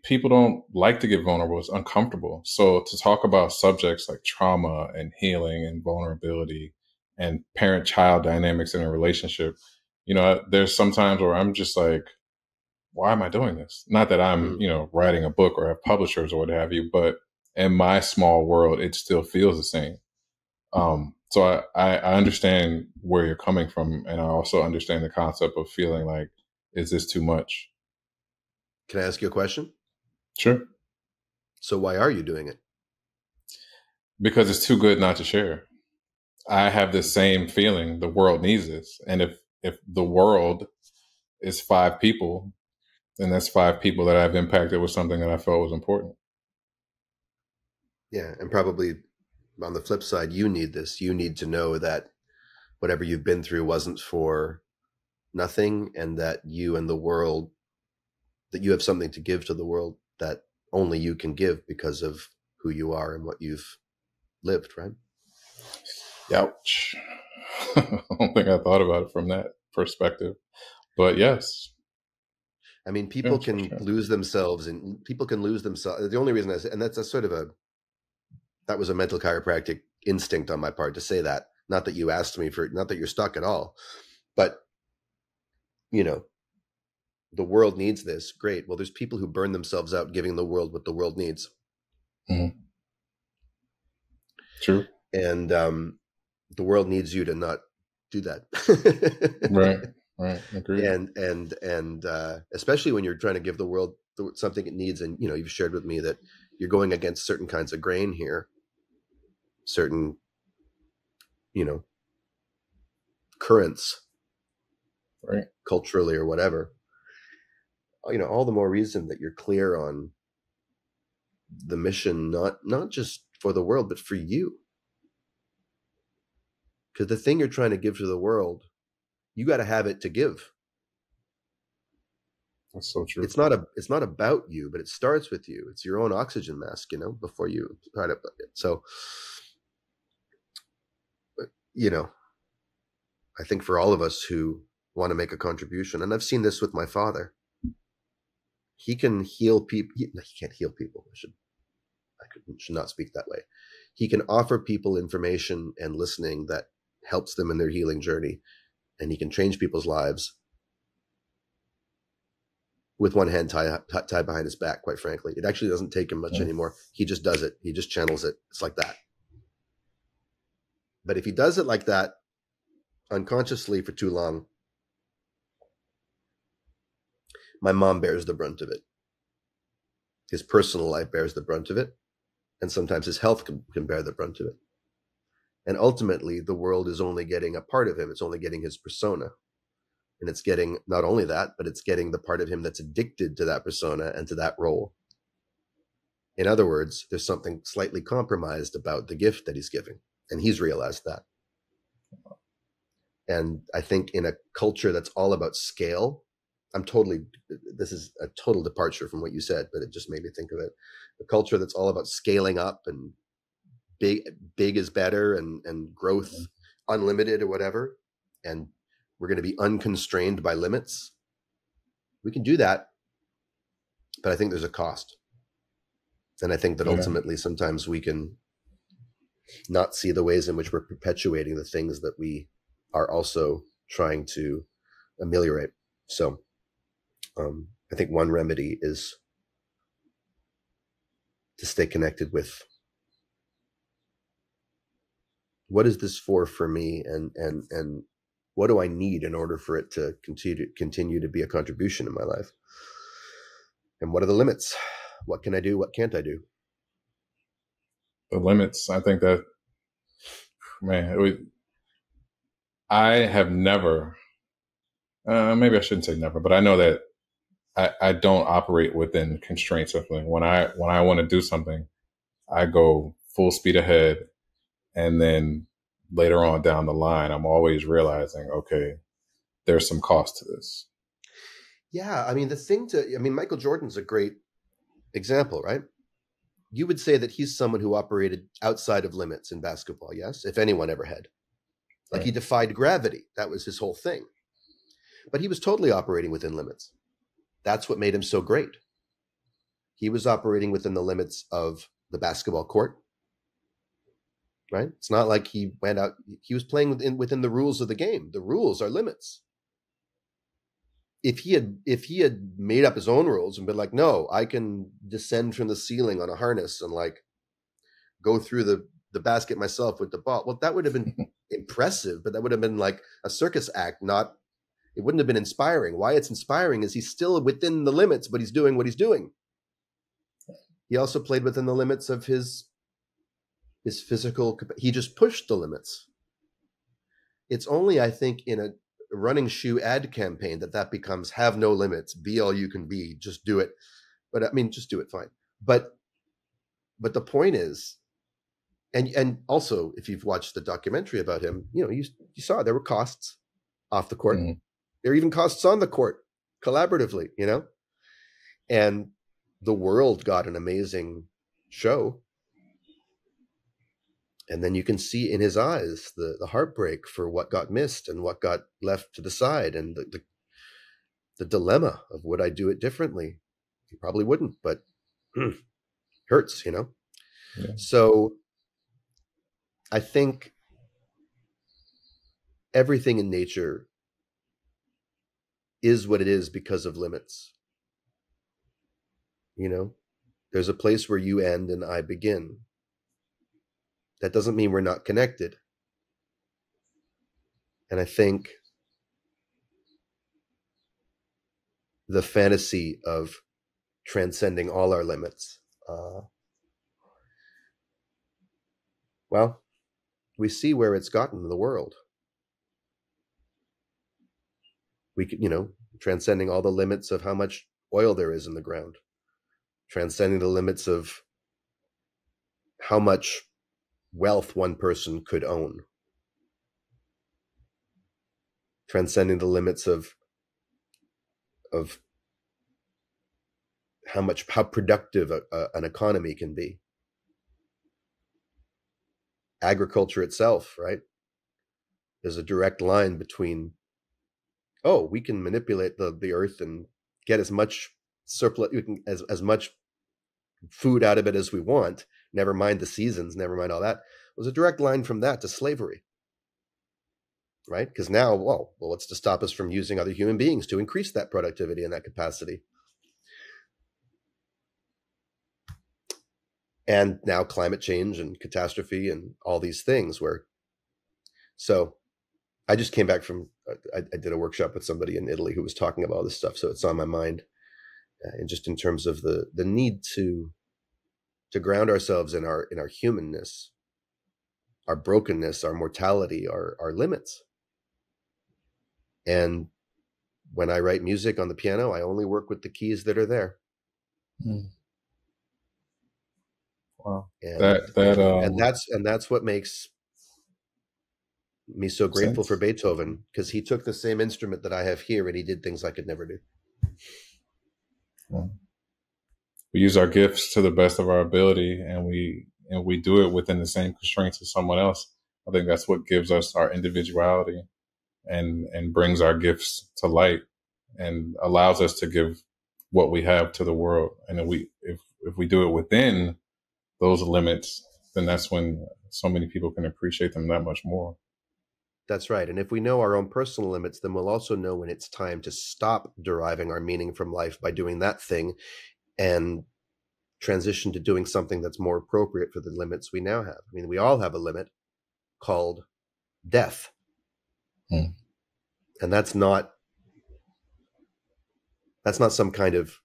People don't like to get vulnerable. It's uncomfortable. So to talk about subjects like trauma and healing and vulnerability and parent-child dynamics in a relationship, there's sometimes where I'm just like, why am I doing this? Not that I'm, writing a book or have publishers or what have you, but in my small world, it still feels the same. So I understand where you're coming from. And I also understand the concept of feeling like, is this too much? Can I ask you a question? Sure. So why are you doing it? Because it's too good not to share. I have the same feeling. The world needs this. And if the world is 5 people, then that's 5 people that I've impacted with something that I felt was important. Yeah. And probably on the flip side, you need this. You need to know that whatever you've been through wasn't for nothing, and that you and the world, that you have something to give to the world that only you can give because of who you are and what you've lived, right? Ouch. I don't think I thought about it from that perspective. But yes. I mean, people can lose themselves, and people can lose themselves. The only reason I say, and that's a sort of that was a mental chiropractic instinct on my part to say that. Not that you asked me for, not that you're stuck at all, but the world needs this. Great. Well, there's people who burn themselves out giving the world what the world needs. Mm-hmm. True. And the world needs you to not do that. Right. Agreed. And especially when you're trying to give the world something it needs. And, you've shared with me that you're going against certain kinds of grain here, certain, currents, right, culturally or whatever. All the more reason that you're clear on the mission, not just for the world, but for you. Because the thing you're trying to give to the world, you got to have it to give. That's so true. It's not about you, but it starts with you. It's your own oxygen mask, before you try to. So, I think for all of us who want to make a contribution, and I've seen this with my father, he can heal people. He can't heal people. I should not speak that way. He can offer people information and listening that helps them in their healing journey, and he can change people's lives with one hand tied behind his back. Quite frankly, it actually doesn't take him much anymore. He just does it. He just channels it. It's like that. But if he does it like that unconsciously for too long, my mom bears the brunt of it. His personal life bears the brunt of it. And sometimes his health can bear the brunt of it. And ultimately, the world is only getting a part of him. It's only getting his persona. And it's getting not only that, but it's getting the part of him that's addicted to that persona and to that role. In other words, there's something slightly compromised about the gift that he's giving. And he's realized that. And I think in a culture that's all about scale, this is a total departure from what you said, but it just made me think of it. A culture that's all about scaling up and big is better, and growth unlimited or whatever. And we're going to be unconstrained by limits. We can do that, but I think there's a cost. And I think that ultimately sometimes we can not see the ways in which we're perpetuating the things that we are also trying to ameliorate. So I think one remedy is to stay connected with what is this for me, and what do I need in order for it to continue to be a contribution in my life? And what are the limits? What can I do? What can't I do? The limits. I think that, I have never, maybe I shouldn't say never, but I know that I don't operate within constraints of something. When I want to do something, I go full speed ahead. And then later on down the line, I'm always realizing, okay, there's some cost to this. Yeah. I mean, Michael Jordan's a great example, right? You would say that he's someone who operated outside of limits in basketball, yes? If anyone ever had. Like he defied gravity. That was his whole thing. But he was totally operating within limits. That's what made him so great. He was operating within the limits of the basketball court, right? It's not like he went out. He was playing within the rules of the game. The rules are limits. If he had made up his own rules and been like, no, I can descend from the ceiling on a harness and like go through the basket myself with the ball, well, that would have been impressive, but that would have been like a circus act. It wouldn't have been inspiring. Why it's inspiring is he's still within the limits, but he's doing what he's doing. He also played within the limits of his physical. He just pushed the limits. It's only, I think, in a running shoe ad campaign that becomes have no limits, be all you can be, just do it. But I mean, just do it, fine. But the point is, and also if you've watched the documentary about him, you saw there were costs off the court. Mm-hmm. There are even costs on the court collaboratively, and the world got an amazing show. And then you can see in his eyes the heartbreak for what got missed and what got left to the side, and the dilemma of would I do it differently? He probably wouldn't, but hurts, Yeah. So I think everything in nature is what it is because of limits. There's a place where you end and I begin. That doesn't mean we're not connected. And I think the fantasy of transcending all our limits, well, we see where it's gotten the world. We could, transcending all the limits of how much oil there is in the ground, transcending the limits of how much wealth one person could own, transcending the limits of how productive an economy can be. Agriculture itself, right? There's a direct line between, we can manipulate the earth and get as much surplus, as much food out of it as we want, never mind the seasons, never mind all that. There's a direct line from that to slavery, right? Because now, what's to stop us from using other human beings to increase that productivity and that capacity? And now climate change and catastrophe and all these things so I just came back from, I did a workshop with somebody in Italy who was talking about all this stuff. So it's on my mind. And just in terms of the need to ground ourselves in our humanness, our brokenness, our mortality, our limits. And when I write music on the piano, I only work with the keys that are there. Wow. And that's what makes me so grateful for Beethoven, because he took the same instrument that I have here and he did things I could never do. We use our gifts to the best of our ability, and we do it within the same constraints as someone else. I think that's what gives us our individuality and brings our gifts to light and allows us to give what we have to the world. And if we do it within those limits, then that's when so many people can appreciate them that much more. That's right. And if we know our own personal limits, then we'll also know when it's time to stop deriving our meaning from life by doing that thing and transition to doing something that's more appropriate for the limits we now have. I mean, we all have a limit called death. And that's not some kind of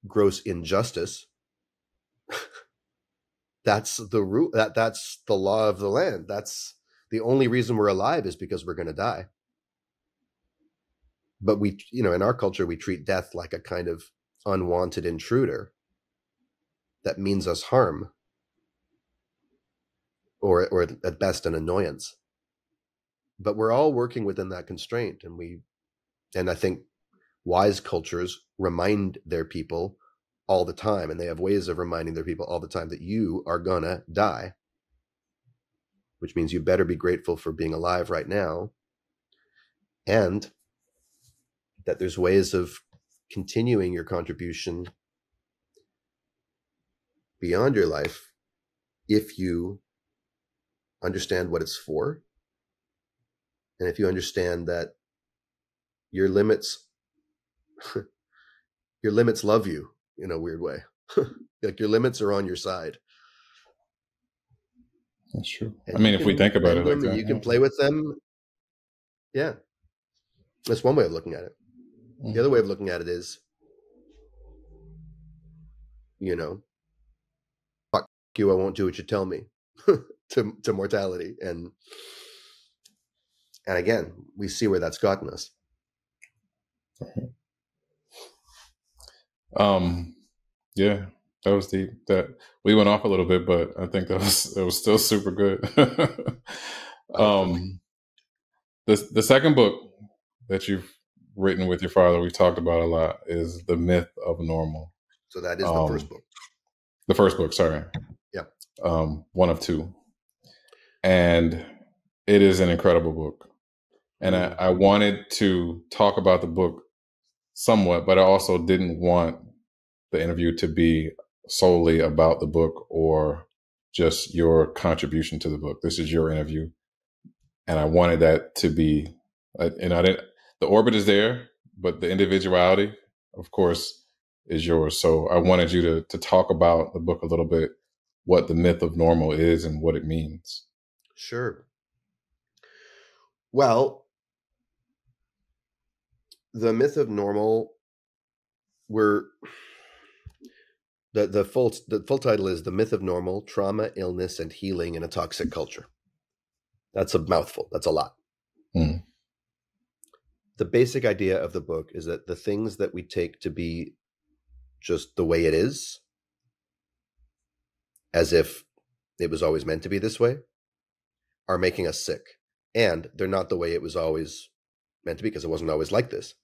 gross injustice. That's the rule. That's the law of the land. That's the only reason we're alive is because we're going to die. But we, in our culture, we treat death like a kind of unwanted intruder that means us harm, or at best an annoyance. But we're all working within that constraint, and I think wise cultures remind their people all the time, and they have ways of reminding their people all the time that you are gonna die. which means you better be grateful for being alive right now, and that there's ways of continuing your contribution beyond your life if you understand what it's for, and if you understand that your limits love you in a weird way. Like your limits are on your side. That's true. And I mean, if we think about it like that, you can play with them. Yeah. That's one way of looking at it. The other way of looking at it is, fuck you, I won't do what you tell me, to mortality. And again, we see where that's gotten us. Yeah, that was deep. That we went off a little bit, but I think it was still super good. The second book that you've written with your father, we talked about a lot, is The Myth of Normal. So that is the first book. The first book, sorry. Yeah. One of two. And it is an incredible book. And I wanted to talk about the book somewhat, but I also didn't want the interview to be solely about the book or just your contribution to the book. This is your interview. And I wanted that to be, the orbit is there, but the individuality, of course, is yours. So I wanted you to talk about the book a little bit, what the myth of normal is and what it means. Sure. Well, the myth of normal, the full title is The Myth of Normal: Trauma, Illness, and Healing in a Toxic Culture. That's a mouthful. That's a lot. Mm. The basic idea of the book is that the things that we take to be just the way it is, as if it was always meant to be this way, are making us sick. And they're not the way it was always meant to be, because it wasn't always like this.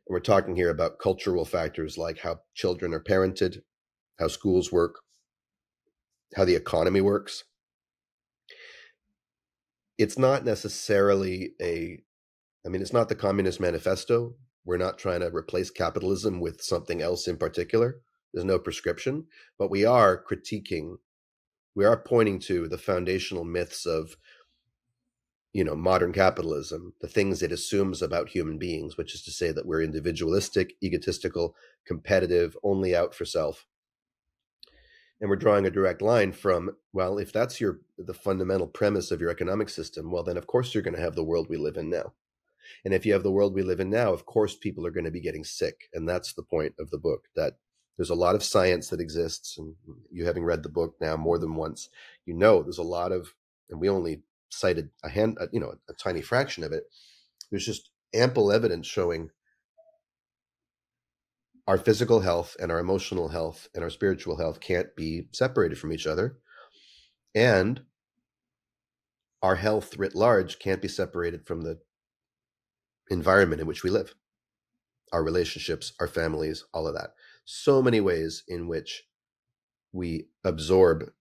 And we're talking here about cultural factors like how children are parented, how schools work, how the economy works. It's not necessarily it's not the Communist Manifesto. We're not trying to replace capitalism with something else in particular. There's no prescription, but we are pointing to the foundational myths of, modern capitalism, the things it assumes about human beings, which is to say that we're individualistic, egotistical, competitive, only out for self. And we're drawing a direct line from, well, if that's the fundamental premise of your economic system, well, then of course you're going to have the world we live in now. And if you have the world we live in now, of course people are going to be getting sick. And that's the point of the book, that there's a lot of science that exists. And you, having read the book now more than once, there's a lot of, and we only cited a tiny fraction of it. There's just ample evidence showing our physical health and our emotional health and our spiritual health can't be separated from each other. And our health writ large can't be separated from the environment in which we live, our relationships, our families, all of that. So many ways in which we absorb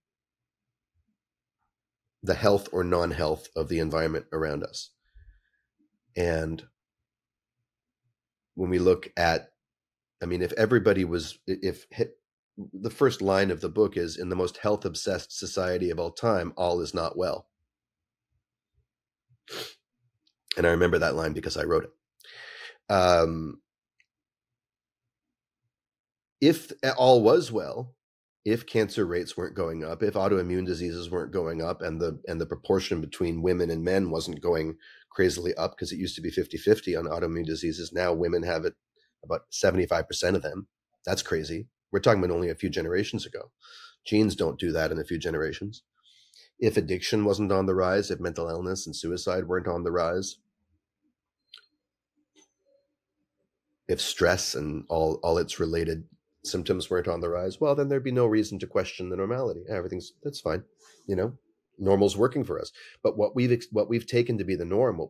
the health or non-health of the environment around us. And when we look at, if the first line of the book is, in the most health-obsessed society of all time, all is not well. And I remember that line because I wrote it. If all was well, if cancer rates weren't going up, if autoimmune diseases weren't going up, and the proportion between women and men wasn't going crazily up, because it used to be 50-50 on autoimmune diseases. Now women have it about 75% of them. That's crazy. We're talking about only a few generations ago. Genes don't do that in a few generations. If addiction wasn't on the rise, if mental illness and suicide weren't on the rise, if stress and all its related symptoms weren't on the rise, well, then there'd be no reason to question the normality. That's fine. Normal's working for us. But what we've taken to be the norm,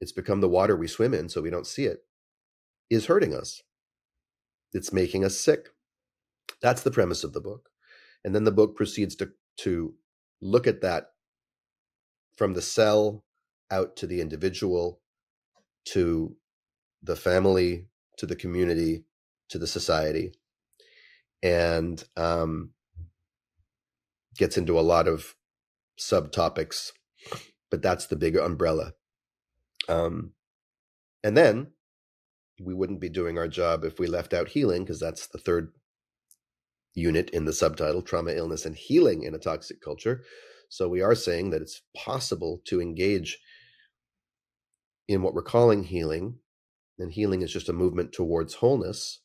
it's become the water we swim in so we don't see it, is hurting us. It's making us sick. That's the premise of the book. And then the book proceeds to look at that from the cell out to the individual, to the family, to the community, to the society, and gets into a lot of subtopics, but that's the bigger umbrella. And then we wouldn't be doing our job if we left out healing, because that's the third unit in the subtitle, trauma, illness, and healing in a toxic culture. So we are saying that it's possible to engage in what we're calling healing, and healing is just a movement towards wholeness.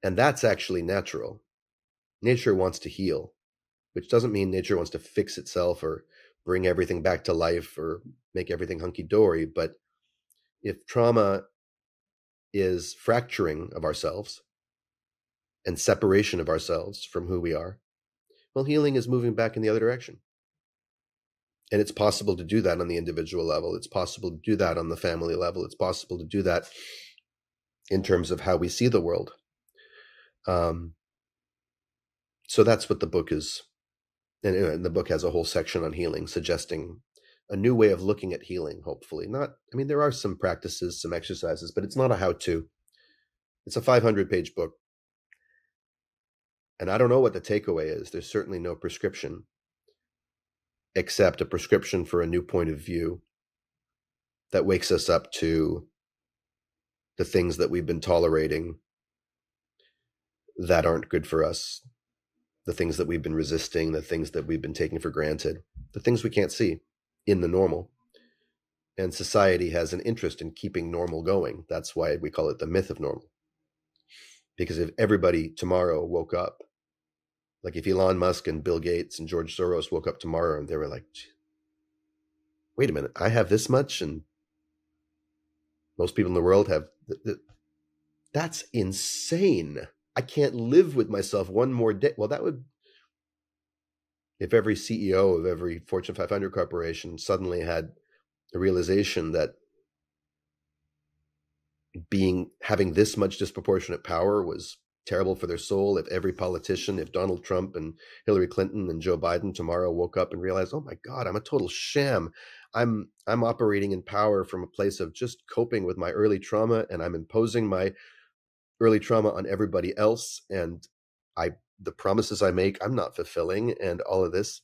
And that's actually natural. Nature wants to heal, which doesn't mean nature wants to fix itself or bring everything back to life or make everything hunky-dory. But if trauma is fracturing of ourselves and separation of ourselves from who we are, well, healing is moving back in the other direction. And it's possible to do that on the individual level. It's possible to do that on the family level. It's possible to do that in terms of how we see the world. So that's what the book is. And the book has a whole section on healing, suggesting a new way of looking at healing, hopefully. There are some practices, some exercises, but it's not a how-to. It's a 500-page book. And I don't know what the takeaway is. There's certainly no prescription, except a prescription for a new point of view that wakes us up to the things that we've been tolerating that aren't good for us, the things that we've been resisting, the things that we've been taking for granted, the things we can't see in the normal. And society has an interest in keeping normal going. That's why we call it the myth of normal. Because if everybody tomorrow woke up, like if Elon Musk and Bill Gates and George Soros woke up tomorrow and they were like, wait a minute, I have this much and most people in the world have, that's insane. I can't live with myself one more day. Well, that would, if every CEO of every Fortune 500 corporation suddenly had a realization that having this much disproportionate power was terrible for their soul, if every politician, if Donald Trump and Hillary Clinton and Joe Biden tomorrow woke up and realized, oh my God, I'm a total sham. I'm operating in power from a place of just coping with my early trauma, and I'm imposing my early trauma on everybody else, and the promises I make, I'm not fulfilling, and all of this.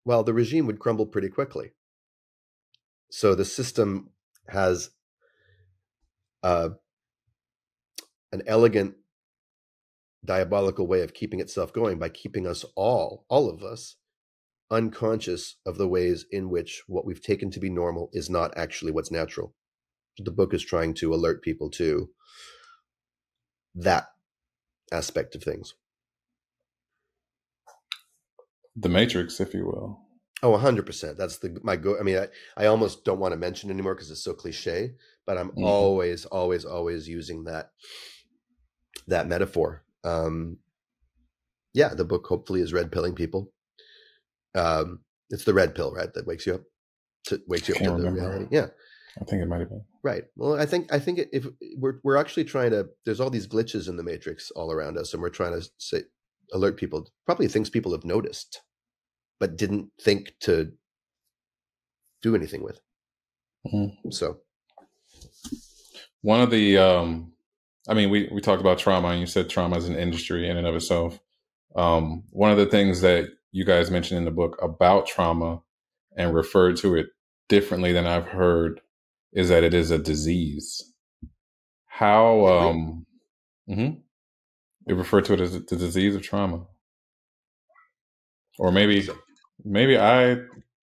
Well, the regime would crumble pretty quickly. So the system has an elegant, diabolical way of keeping itself going by keeping us all of us, unconscious of the ways in which what we've taken to be normal is not actually what's natural. The book is trying to alert people to that aspect of things. The Matrix, if you will. Oh, 100%. That's my go. I mean, I almost don't want to mention it anymore because it's so cliche, but I'm always using that metaphor. Yeah, the book hopefully is red pilling people. It's the red pill, right? That wakes you up to the reality. Yeah. I think it might have been. Right. Well, I think if we're actually trying to, there's all these glitches in the Matrix all around us, and we're trying to alert people, probably things people have noticed, but didn't think to do anything with. Mm-hmm. So one of the, we talked about trauma, and you said trauma is an industry in and of itself. One of the things that you guys mentioned in the book about trauma and referred to it differently than I've heard is that it is a disease. How, it referred to it as the disease of trauma. Or maybe I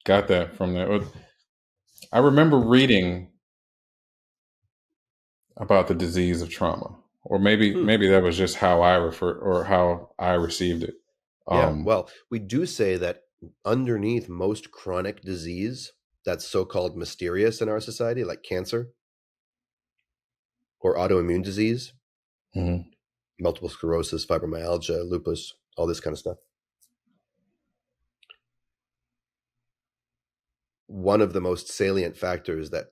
got that from there. I remember reading about the disease of trauma, or maybe that was just how I received it. Well, we do say that underneath most chronic disease that's so-called mysterious in our society, like cancer or autoimmune disease, multiple sclerosis, fibromyalgia, lupus, all this kind of stuff. One of the most salient factors that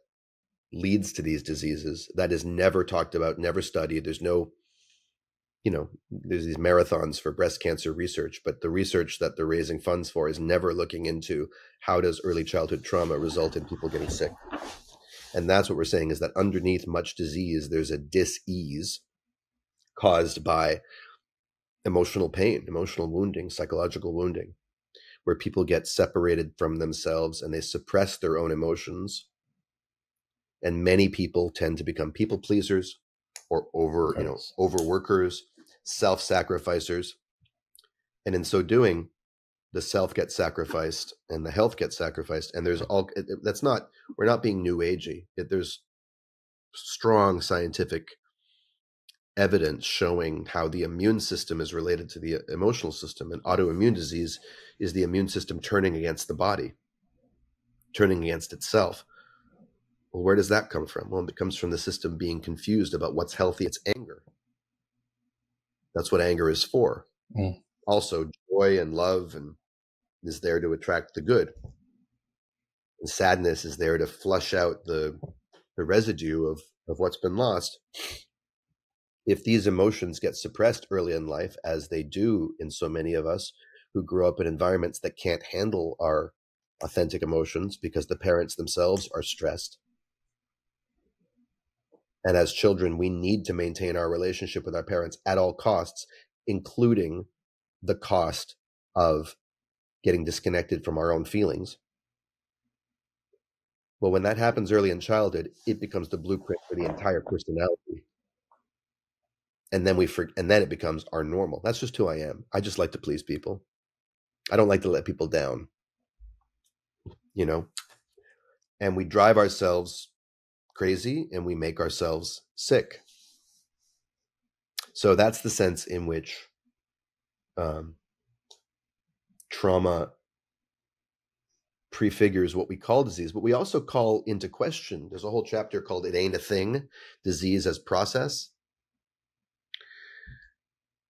leads to these diseases that is never talked about, never studied, there's no there's these marathons for breast cancer research, but the research that they're raising funds for is never looking into how does early childhood trauma result in people getting sick. And that's what we're saying, is that underneath much disease, there's a dis-ease caused by emotional pain, emotional wounding, psychological wounding, where people get separated from themselves and they suppress their own emotions. And many people tend to become people pleasers or overworkers, self-sacrificers. And in so doing, the self gets sacrificed and the health gets sacrificed. And we're not being new agey. There's strong scientific evidence showing how the immune system is related to the emotional system. And autoimmune disease is the immune system turning against the body, turning against itself. Well, where does that come from? Well, it comes from the system being confused about what's healthy. It's anger. That's what anger is for. Mm. Also, joy and love is there to attract the good. And sadness is there to flush out the residue of what's been lost. If these emotions get suppressed early in life, as they do in so many of us who grew up in environments that can't handle our authentic emotions because the parents themselves are stressed. And as children, we need to maintain our relationship with our parents at all costs, including the cost of getting disconnected from our own feelings. Well, when that happens early in childhood, it becomes the blueprint for the entire personality. And then it becomes our normal. That's just who I am. I just like to please people. I don't like to let people down, and we drive ourselves crazy and we make ourselves sick. So that's the sense in which trauma prefigures what we call disease, but we also call into question. There's a whole chapter called It Ain't a Thing, Disease as Process.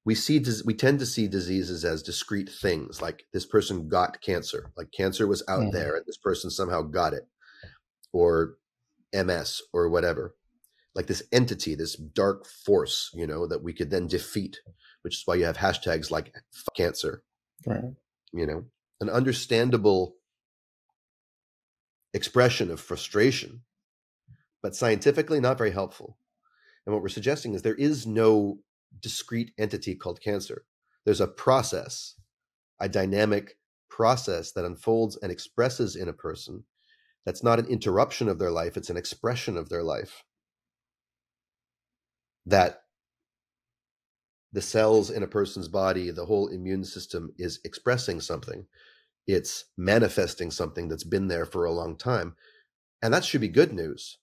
We tend to see diseases as discrete things, like this person got cancer, like cancer was out there and this person somehow got it, or MS or whatever, like this entity, this dark force, that we could then defeat, which is why you have hashtags like cancer, right? An understandable expression of frustration, but scientifically not very helpful. And what we're suggesting is there is no discrete entity called cancer. There's a process, a dynamic process that unfolds and expresses in a person. That's not an interruption of their life, it's an expression of their life. That the cells in a person's body, the whole immune system is expressing something. It's manifesting something that's been there for a long time. And that should be good news.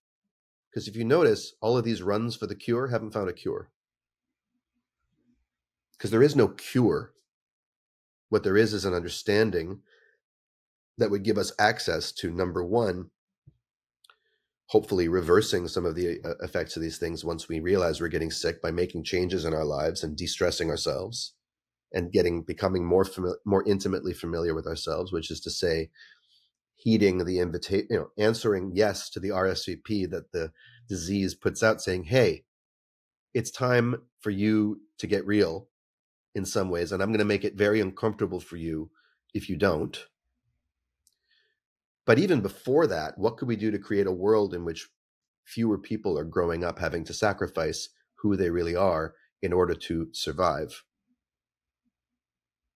Because if you notice, all of these runs for the cure haven't found a cure. Because there is no cure. What there is an understanding that would give us access to, number one, hopefully reversing some of the effects of these things once we realize we're getting sick, by making changes in our lives and de-stressing ourselves and becoming more intimately familiar with ourselves, which is to say, heeding the invitation, answering yes to the RSVP that the disease puts out, saying, hey, it's time for you to get real in some ways, and I'm going to make it very uncomfortable for you if you don't. But even before that, what could we do to create a world in which fewer people are growing up having to sacrifice who they really are in order to survive?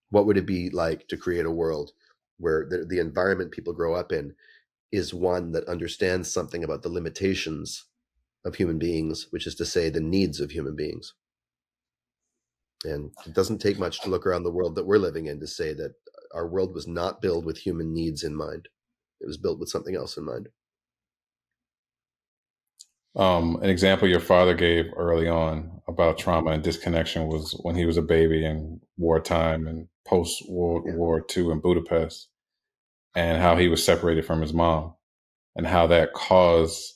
What would it be like to create a world where the environment people grow up in is one that understands something about the limitations of human beings, which is to say the needs of human beings? And it doesn't take much to look around the world that we're living in to say that our world was not built with human needs in mind. It was built with something else in mind. An example your father gave early on about trauma and disconnection was when he was a baby in wartime and post-World War II in Budapest, and how he was separated from his mom and how that caused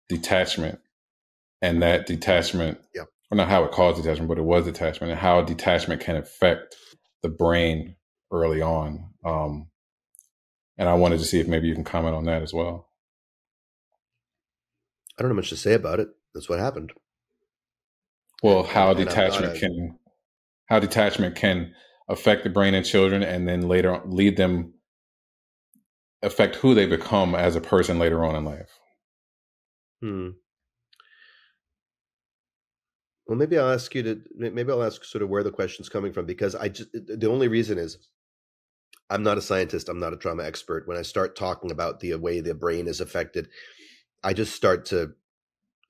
detachment. And that detachment, or not how it caused detachment, but it was detachment, and how detachment can affect the brain early on. And I wanted to see if maybe you can comment on that as well. I don't know much to say about it. That's what happened. Well, and I'm not a how detachment can affect the brain in children, and then later on lead them affect who they become as a person later on in life. hmm. Well, maybe I'll ask sort of where the question's coming from, because the only reason is I'm not a scientist. I'm not a trauma expert. When I start talking about the way the brain is affected, I just start to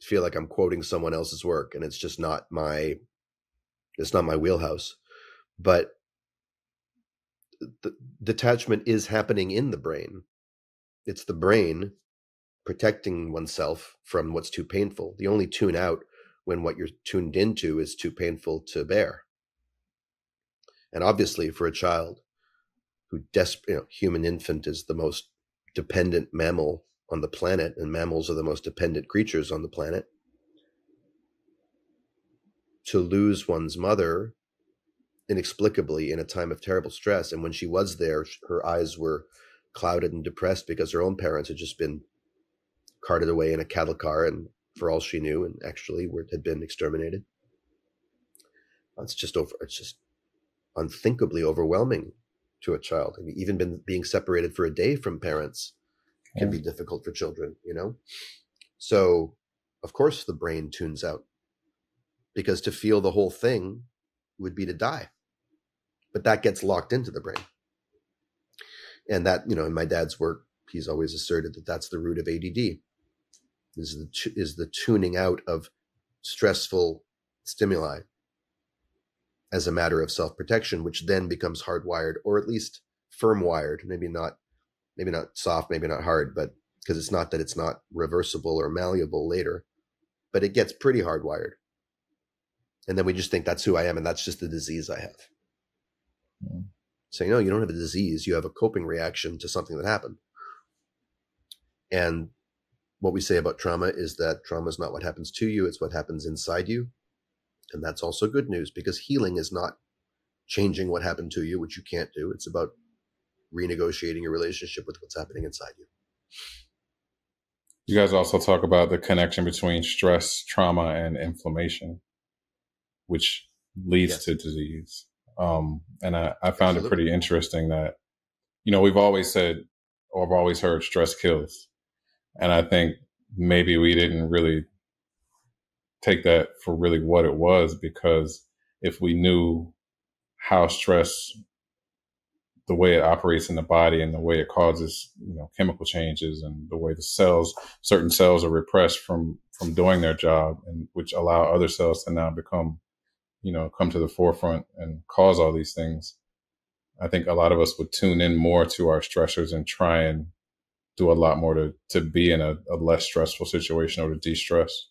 feel like I'm quoting someone else's work, and it's not my wheelhouse. But the detachment is happening in the brain. It's the brain protecting oneself from what's too painful. You only tune out when what you're tuned into is too painful to bear. And obviously, for a child who human infant is the most dependent mammal on the planet, and mammals are the most dependent creatures on the planet. To lose one's mother inexplicably in a time of terrible stress, and when she was there, her eyes were clouded and depressed because her own parents had just been carted away in a cattle car, and for all she knew, and actually had been exterminated. It's just unthinkably overwhelming to a child. I mean, even being separated for a day from parents can be difficult for children, So, of course, the brain tunes out, because to feel the whole thing would be to die. But that gets locked into the brain. And that, in my dad's work, he's always asserted that that's the root of ADD, is the tuning out of stressful stimuli as a matter of self-protection, which then becomes hardwired, or at least firm-wired. Maybe not soft, maybe not hard, but because it's not that it's not reversible or malleable later, but it gets pretty hardwired. And then we just think that's who I am, and that's just the disease I have. So, you don't have a disease, you have a coping reaction to something that happened. And what we say about trauma is that trauma is not what happens to you, it's what happens inside you. And that's also good news, because healing is not changing what happened to you, which you can't do. It's about renegotiating your relationship with what's happening inside you. You guys also talk about the connection between stress, trauma, and inflammation, which leads to disease. And I found it pretty interesting that, we've always said, or I've always heard, stress kills. And I think maybe we didn't really take that for really what it was, because if we knew how stress, the way it operates in the body and the way it causes, chemical changes, and the way certain cells are repressed from doing their job, and which allow other cells to now come to the forefront and cause all these things. I think a lot of us would tune in more to our stressors and try and do a lot more to be in a less stressful situation, or to de-stress.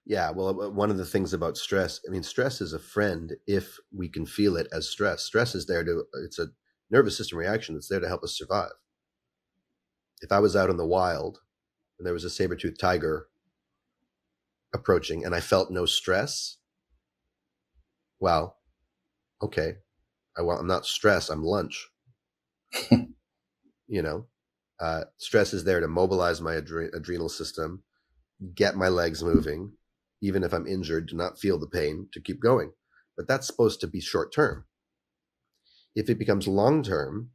Yeah, well, one of the things about stress, stress is a friend if we can feel it as stress. Stress is it's a nervous system reaction that's there to help us survive. If I was out in the wild and there was a saber-toothed tiger approaching and I felt no stress, well, okay, I'm not stressed, I'm lunch. Stress is there to mobilize my adrenal system, get my legs moving, even if I'm injured, to not feel the pain, to keep going. But that's supposed to be short term. If it becomes long term,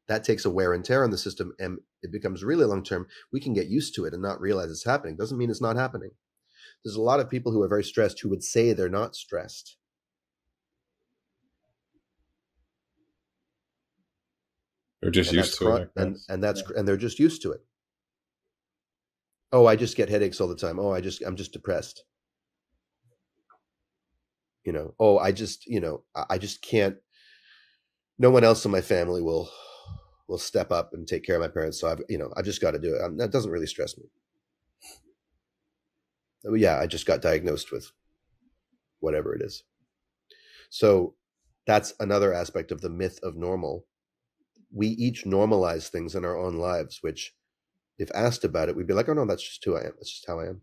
that takes a wear and tear on the system, and it becomes really long term. We can get used to it and not realize it's happening. Doesn't mean it's not happening. There's a lot of people who are very stressed who would say they're not stressed. They're just used to it. And they're just used to it. Oh, I just get headaches all the time. Oh, I'm just depressed. Oh, I just can't. No one else in my family will step up and take care of my parents. So I've just got to do it. That doesn't really stress me. Yeah, I just got diagnosed with whatever it is. So that's another aspect of the myth of normal. We each normalize things in our own lives, which, if asked about it, we'd be like, oh no, that's just who I am. That's just how I am.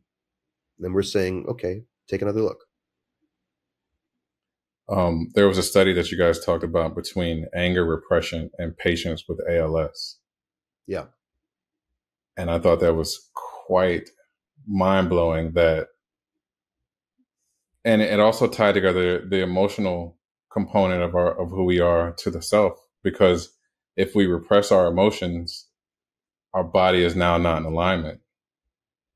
And then we're saying, okay, take another look. There was a study that you guys talked about between anger repression and patients with ALS. Yeah. And I thought that was quite mind-blowing, that And it also tied together the emotional component of who we are to the self, because if we repress our emotions, our body is now not in alignment,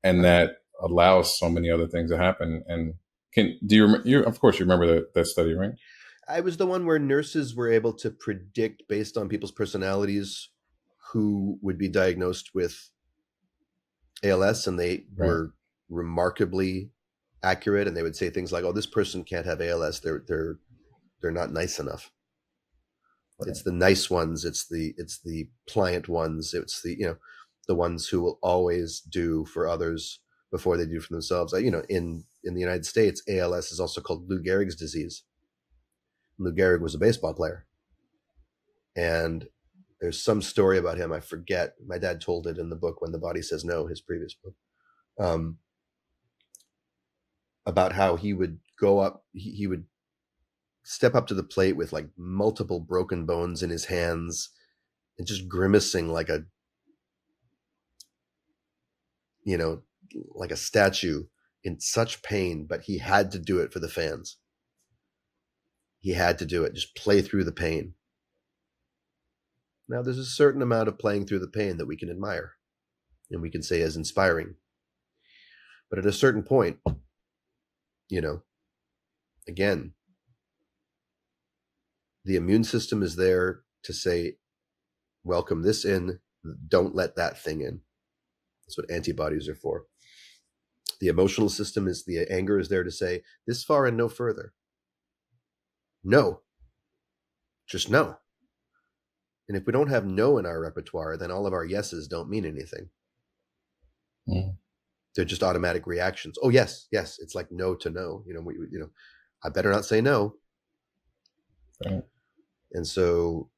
and that allows so many other things to happen. And you of course you remember that study, right? I was the one where nurses were able to predict based on people's personalities who would be diagnosed with ALS, and they Right. were remarkably accurate. And they would say things like, "Oh, this person can't have ALS. They're not nice enough. Right. It's the nice ones. It's the pliant ones. It's the ones who will always do for others before they do for themselves." In the United States, ALS is also called Lou Gehrig's disease. Lou Gehrig was a baseball player, and there's some story about him. I forget. My dad told it in the book When the Body Says No, his previous book, about how he would go up. He would step up to the plate with like multiple broken bones in his hands and just grimacing like a like a statue in such pain, but he had to do it for the fans. He had to do it, just play through the pain. Now, there's a certain amount of playing through the pain that we can admire and we can say is inspiring. But at a certain point, again, the immune system is there to say, welcome this in, don't let that thing in. That's what antibodies are for. The emotional system is, the anger is there to say, this far and no further. No. Just no. And if we don't have no in our repertoire, then all of our yeses don't mean anything. Mm. They're just automatic reactions. Oh, yes, yes. It's like no to no. I better not say no. Right. And so,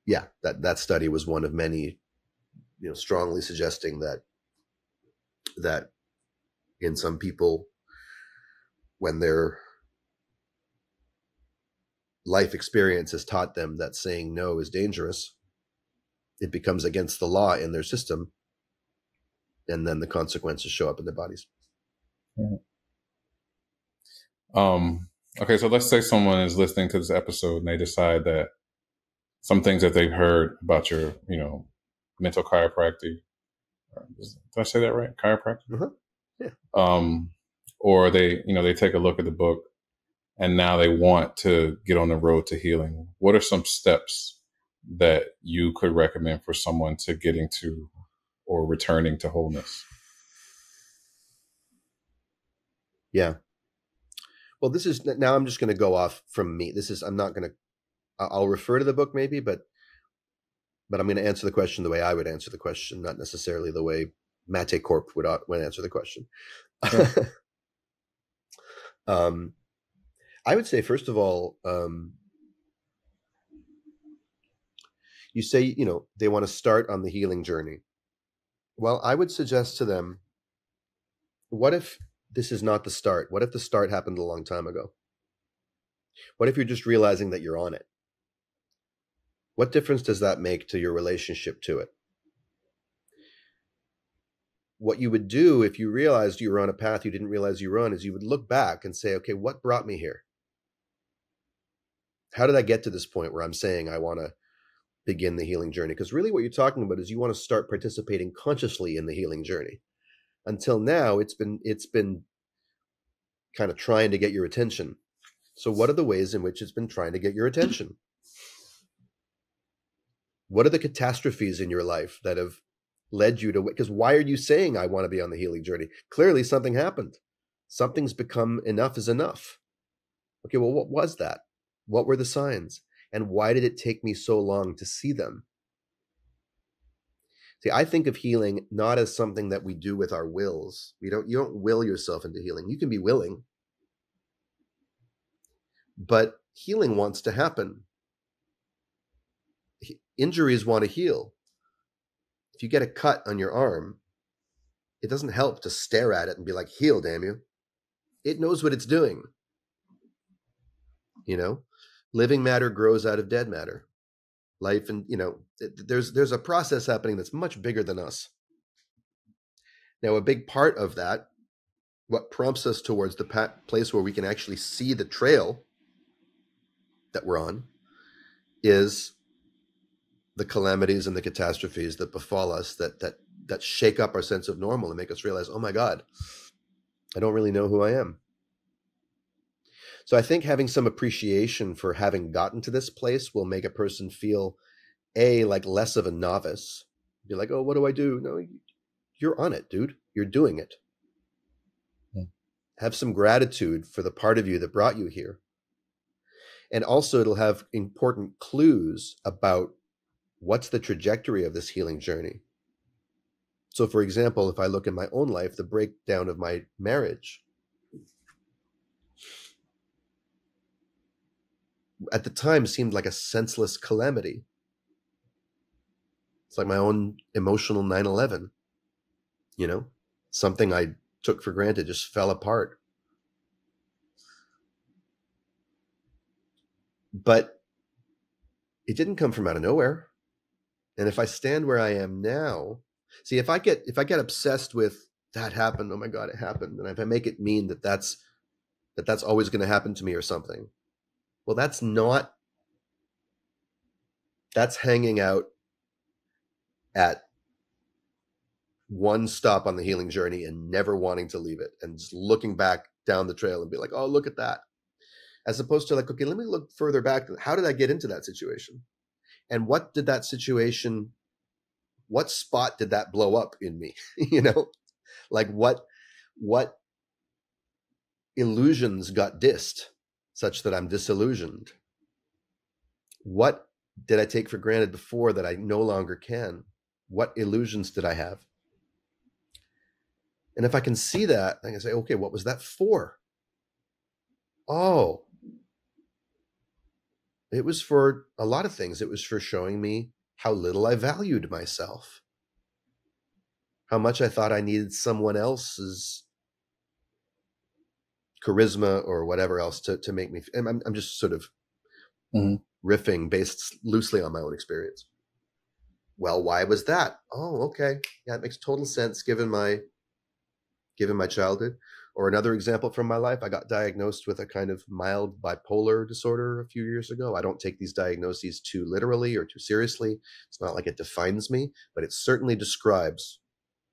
yeah, that study was one of many, strongly suggesting that in some people, when their life experience has taught them that saying no is dangerous, it becomes against the law in their system, and then the consequences show up in their bodies. Right. Okay, so let's say someone is listening to this episode and they decide that some things that they've heard about your, mental chiropractic. Did I say that right? Chiropractic? Uh-huh. Yeah. Or they take a look at the book and now they want to get on the road to healing. What are some steps that you could recommend for someone to getting to or returning to wholeness? Yeah. Well, this is, now I'm just going to go off from me. I'll refer to the book maybe, but I'm going to answer the question the way I would answer the question, not necessarily the way Maté Corp would answer the question. Sure. I would say, first of all, you say, they want to start on the healing journey. Well, I would suggest to them, what if this is not the start? What if the start happened a long time ago? What if you're just realizing that you're on it? What difference does that make to your relationship to it? What you would do if you realized you were on a path you didn't realize you were on is you would look back and say, okay, what brought me here? How did I get to this point where I'm saying I want to begin the healing journey? Because really what you're talking about is you want to start participating consciously in the healing journey. Until now, it's been kind of trying to get your attention. So what are the ways in which it's been trying to get your attention? What are the catastrophes in your life that have led you to, because why are you saying I want to be on the healing journey? Clearly something happened. Something's become, enough is enough. Okay, well, what was that? What were the signs? And why did it take me so long to see them? See, I think of healing not as something that we do with our wills. You don't will yourself into healing. You can be willing, but healing wants to happen. Injuries want to heal. If you get a cut on your arm, it doesn't help to stare at it and be like, heal, damn you. It knows what it's doing. Living matter grows out of dead matter. Life, and there's a process happening that's much bigger than us. Now, a big part of that what prompts us towards the place where we can actually see the trail that we're on is the calamities and the catastrophes that befall us that shake up our sense of normal and make us realize, oh my God, I don't really know who I am. So I think having some appreciation for having gotten to this place will make a person feel like less of a novice. Be like, oh, what do I do? No, you're on it, dude. You're doing it. Yeah. Have some gratitude for the part of you that brought you here. And also it'll have important clues about what's the trajectory of this healing journey. So for example, if I look in my own life, the breakdown of my marriage, at the time seemed like a senseless calamity. It's like my own emotional 9/11, something I took for granted just fell apart. But it didn't come from out of nowhere. And if I stand where I am now, see, if I get obsessed with that happened, oh my God, it happened, and if I make it mean that's always going to happen to me or something, well, that's hanging out at one stop on the healing journey and never wanting to leave it and just looking back down the trail and be like, oh, look at that. As opposed to like, okay, let me look further back. How did I get into that situation? And what spot did that blow up in me? Like what illusions got dissed such that I'm disillusioned? What did I take for granted before that I no longer can? What illusions did I have? And if I can see that, I can say, okay, what was that for? Oh, it was for a lot of things. It was for showing me how little I valued myself, how much I thought I needed someone else's charisma or whatever else to make me. And I'm just sort of riffing based loosely on my own experience. Well, why was that? Oh, okay. Yeah, it makes total sense given my childhood. Or another example from my life, I got diagnosed with a kind of mild bipolar disorder a few years ago. I don't take these diagnoses too literally or too seriously. It's not like it defines me, but it certainly describes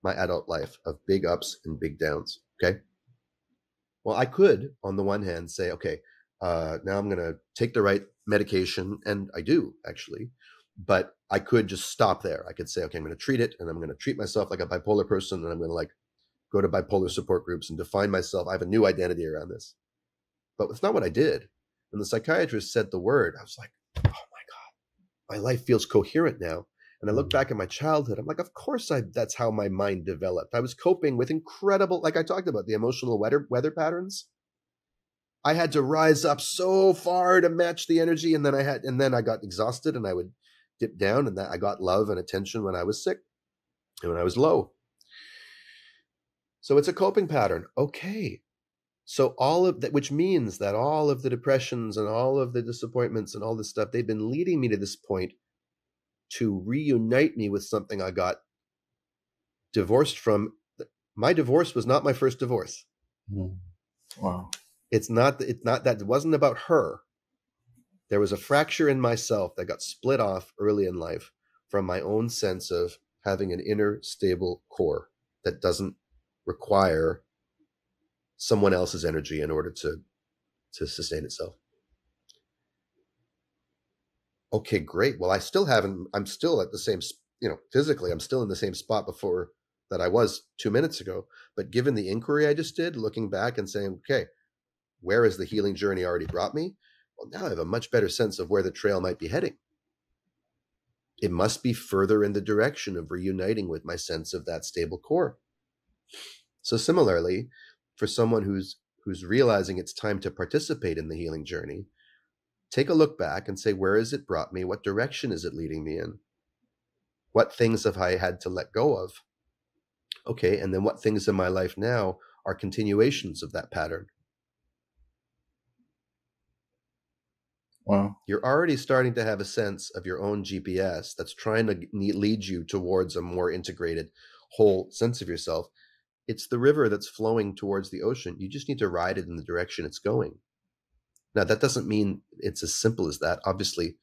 my adult life of big ups and big downs. Okay. Well, I could, on the one hand, say, okay, now I'm going to take the right medication, and I do actually, but I could just stop there. I could say, okay, I'm going to treat it, and I'm going to treat myself like a bipolar person, and I'm going to go to bipolar support groups and define myself. I have a new identity around this. But that's not what I did. When the psychiatrist said the word, I was like, oh my God, my life feels coherent now. And I look back at my childhood. I'm like, of course that's how my mind developed. I was coping with incredible, like I talked about, the emotional weather patterns. I had to rise up so far to match the energy. And then I got exhausted and I would dip down, and that I got love and attention when I was sick and when I was low. So it's a coping pattern. Okay. So all of that, which means that all of the depressions and all of the disappointments and all this stuff, they've been leading me to this point to reunite me with something I got divorced from. My divorce was not my first divorce. Wow. It's not that it wasn't about her. There was a fracture in myself that got split off early in life from my own sense of having an inner stable core that doesn't require someone else's energy in order to sustain itself. Okay, great. Well, I'm still at the same, physically, I'm still in the same spot before that I was 2 minutes ago. But given the inquiry I just did, looking back and saying, okay, where has the healing journey already brought me? Well, now I have a much better sense of where the trail might be heading. It must be further in the direction of reuniting with my sense of that stable core. So similarly, for someone who's realizing it's time to participate in the healing journey, take a look back and say, where has it brought me? What direction is it leading me in? What things have I had to let go of? Okay, and then what things in my life now are continuations of that pattern? Wow. You're already starting to have a sense of your own GPS that's trying to lead you towards a more integrated whole sense of yourself. It's the river that's flowing towards the ocean. You just need to ride it in the direction it's going. Now, that doesn't mean it's as simple as that. Obviously,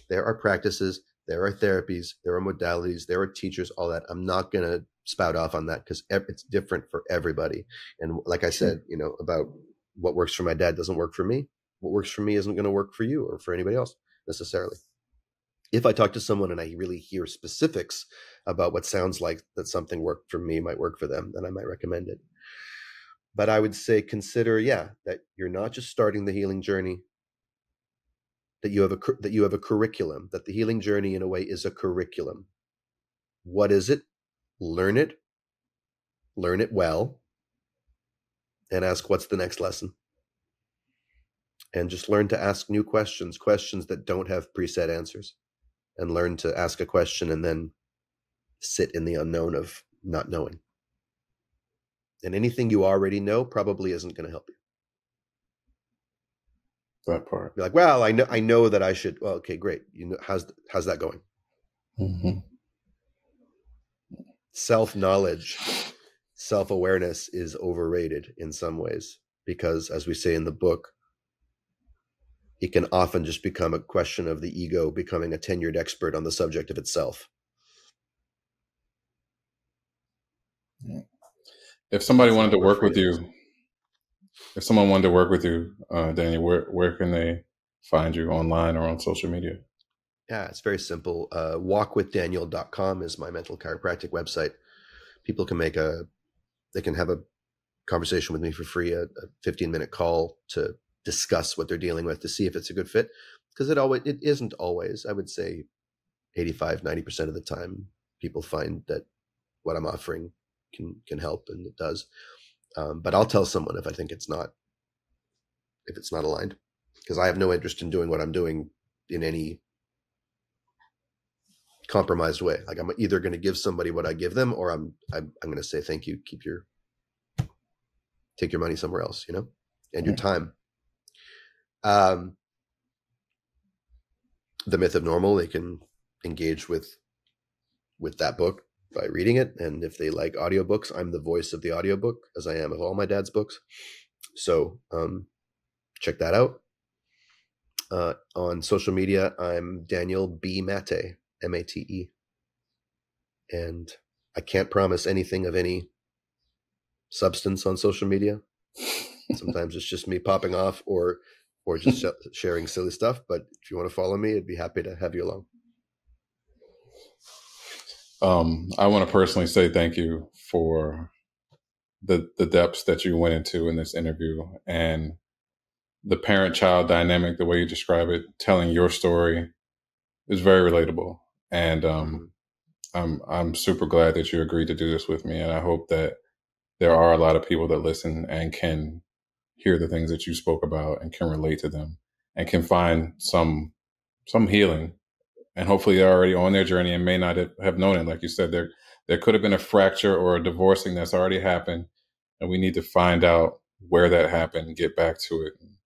there are practices, there are therapies, there are modalities, there are teachers, all that. I'm not going to spout off on that because it's different for everybody. And like I said, about what works for my dad doesn't work for me. What works for me isn't going to work for you or for anybody else necessarily. If I talk to someone and I really hear specifics about what sounds like that something worked for me might work for them, then I might recommend it. But I would say consider, that you're not just starting the healing journey, that you have a curriculum, that the healing journey in a way is a curriculum. What is it? Learn it well, and ask what's the next lesson. And just learn to ask new questions that don't have preset answers, and learn to ask a question and then sit in the unknown of not knowing. And anything you already know probably isn't going to help you. That part. You're like, well, I know that I should. Well, okay, great. How's that going? Mm-hmm. Self-knowledge, self-awareness is overrated in some ways because, as we say in the book, it can often just become a question of the ego becoming a tenured expert on the subject of itself. If somebody wanted to work with you, Daniel, where can they find you, online or on social media? Yeah, it's very simple. Walkwithdaniel.com is my mental chiropractic website. People can they can have a conversation with me for free, a 15-minute call to discuss what they're dealing with, to see if it's a good fit. Because it isn't always. I would say 85-90% of the time, people find that what I'm offering can help, and it does. But I'll tell someone if I think it's not aligned, because I have no interest in doing what I'm doing in any compromised way. Like, I'm either going to give somebody what I give them, or I'm going to say thank you, take your money somewhere else, and your time. The Myth of Normal, they can engage with that book by reading it. And if they like audiobooks, I'm the voice of the audiobook, as I am of all my dad's books. So check that out. On social media, I'm Daniel B. Maté, Mate. And I can't promise anything of any substance on social media. Sometimes it's just me popping off or just sharing silly stuff. But if you want to follow me, I'd be happy to have you along. I want to personally say thank you for the depths that you went into in this interview, and the parent-child dynamic, the way you describe it, telling your story is very relatable. And I'm super glad that you agreed to do this with me. And I hope that there are a lot of people that listen and can hear the things that you spoke about and can relate to them and can find some healing. And hopefully they're already on their journey and may not have known it. Like you said, there could have been a fracture or a divorcing that's already happened. And we need to find out where that happened, get back to it, and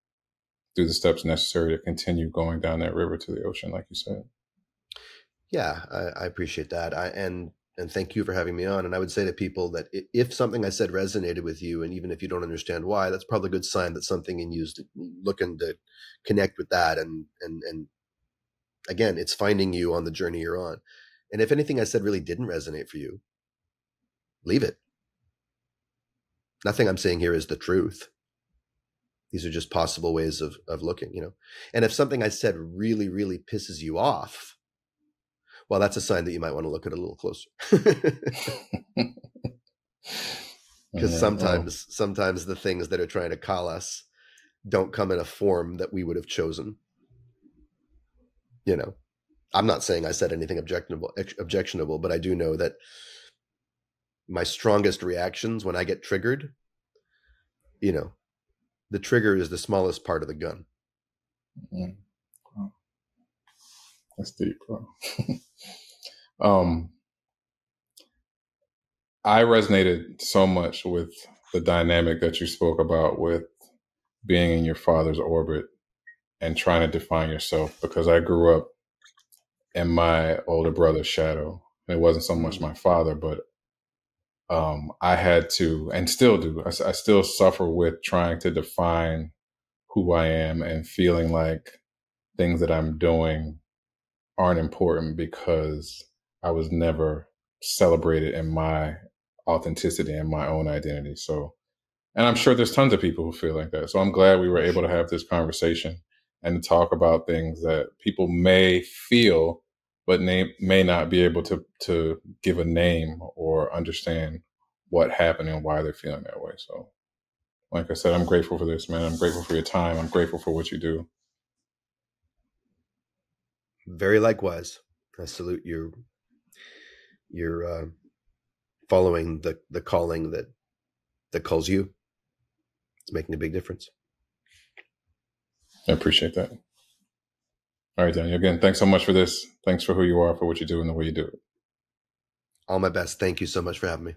do the steps necessary to continue going down that river to the ocean, like you said. Yeah, I appreciate that. And thank you for having me on. And I would say to people that if something I said resonated with you, and even if you don't understand why, that's probably a good sign that something in you is looking to connect with that. And again, it's finding you on the journey you're on. And if anything I said really didn't resonate for you, leave it. Nothing I'm saying here is the truth. These are just possible ways of looking, And if something I said really, really pisses you off, well, that's a sign that you might want to look at it a little closer. Because sometimes the things that are trying to call us don't come in a form that we would have chosen. I'm not saying I said anything objectionable, but I do know that my strongest reactions when I get triggered, the trigger is the smallest part of the gun. Mm-hmm. Wow. That's deep, bro. I resonated so much with the dynamic that you spoke about with being in your father's orbit and trying to define yourself, because I grew up in my older brother's shadow. It wasn't so much my father, but I had to, and still do, I still suffer with trying to define who I am and feeling like things that I'm doing aren't important because I was never celebrated in my authenticity and my own identity. So, and I'm sure there's tons of people who feel like that. So I'm glad we were able to have this conversation and to talk about things that people may feel, but may not be able to give a name or understand what happened and why they're feeling that way. So, like I said, I'm grateful for this, man. I'm grateful for your time. I'm grateful for what you do. Very likewise. I salute you. You're following the calling that calls you. It's making a big difference. I appreciate that. All right, Daniel. Again, thanks so much for this. Thanks for who you are, for what you do, and the way you do it. All my best. Thank you so much for having me.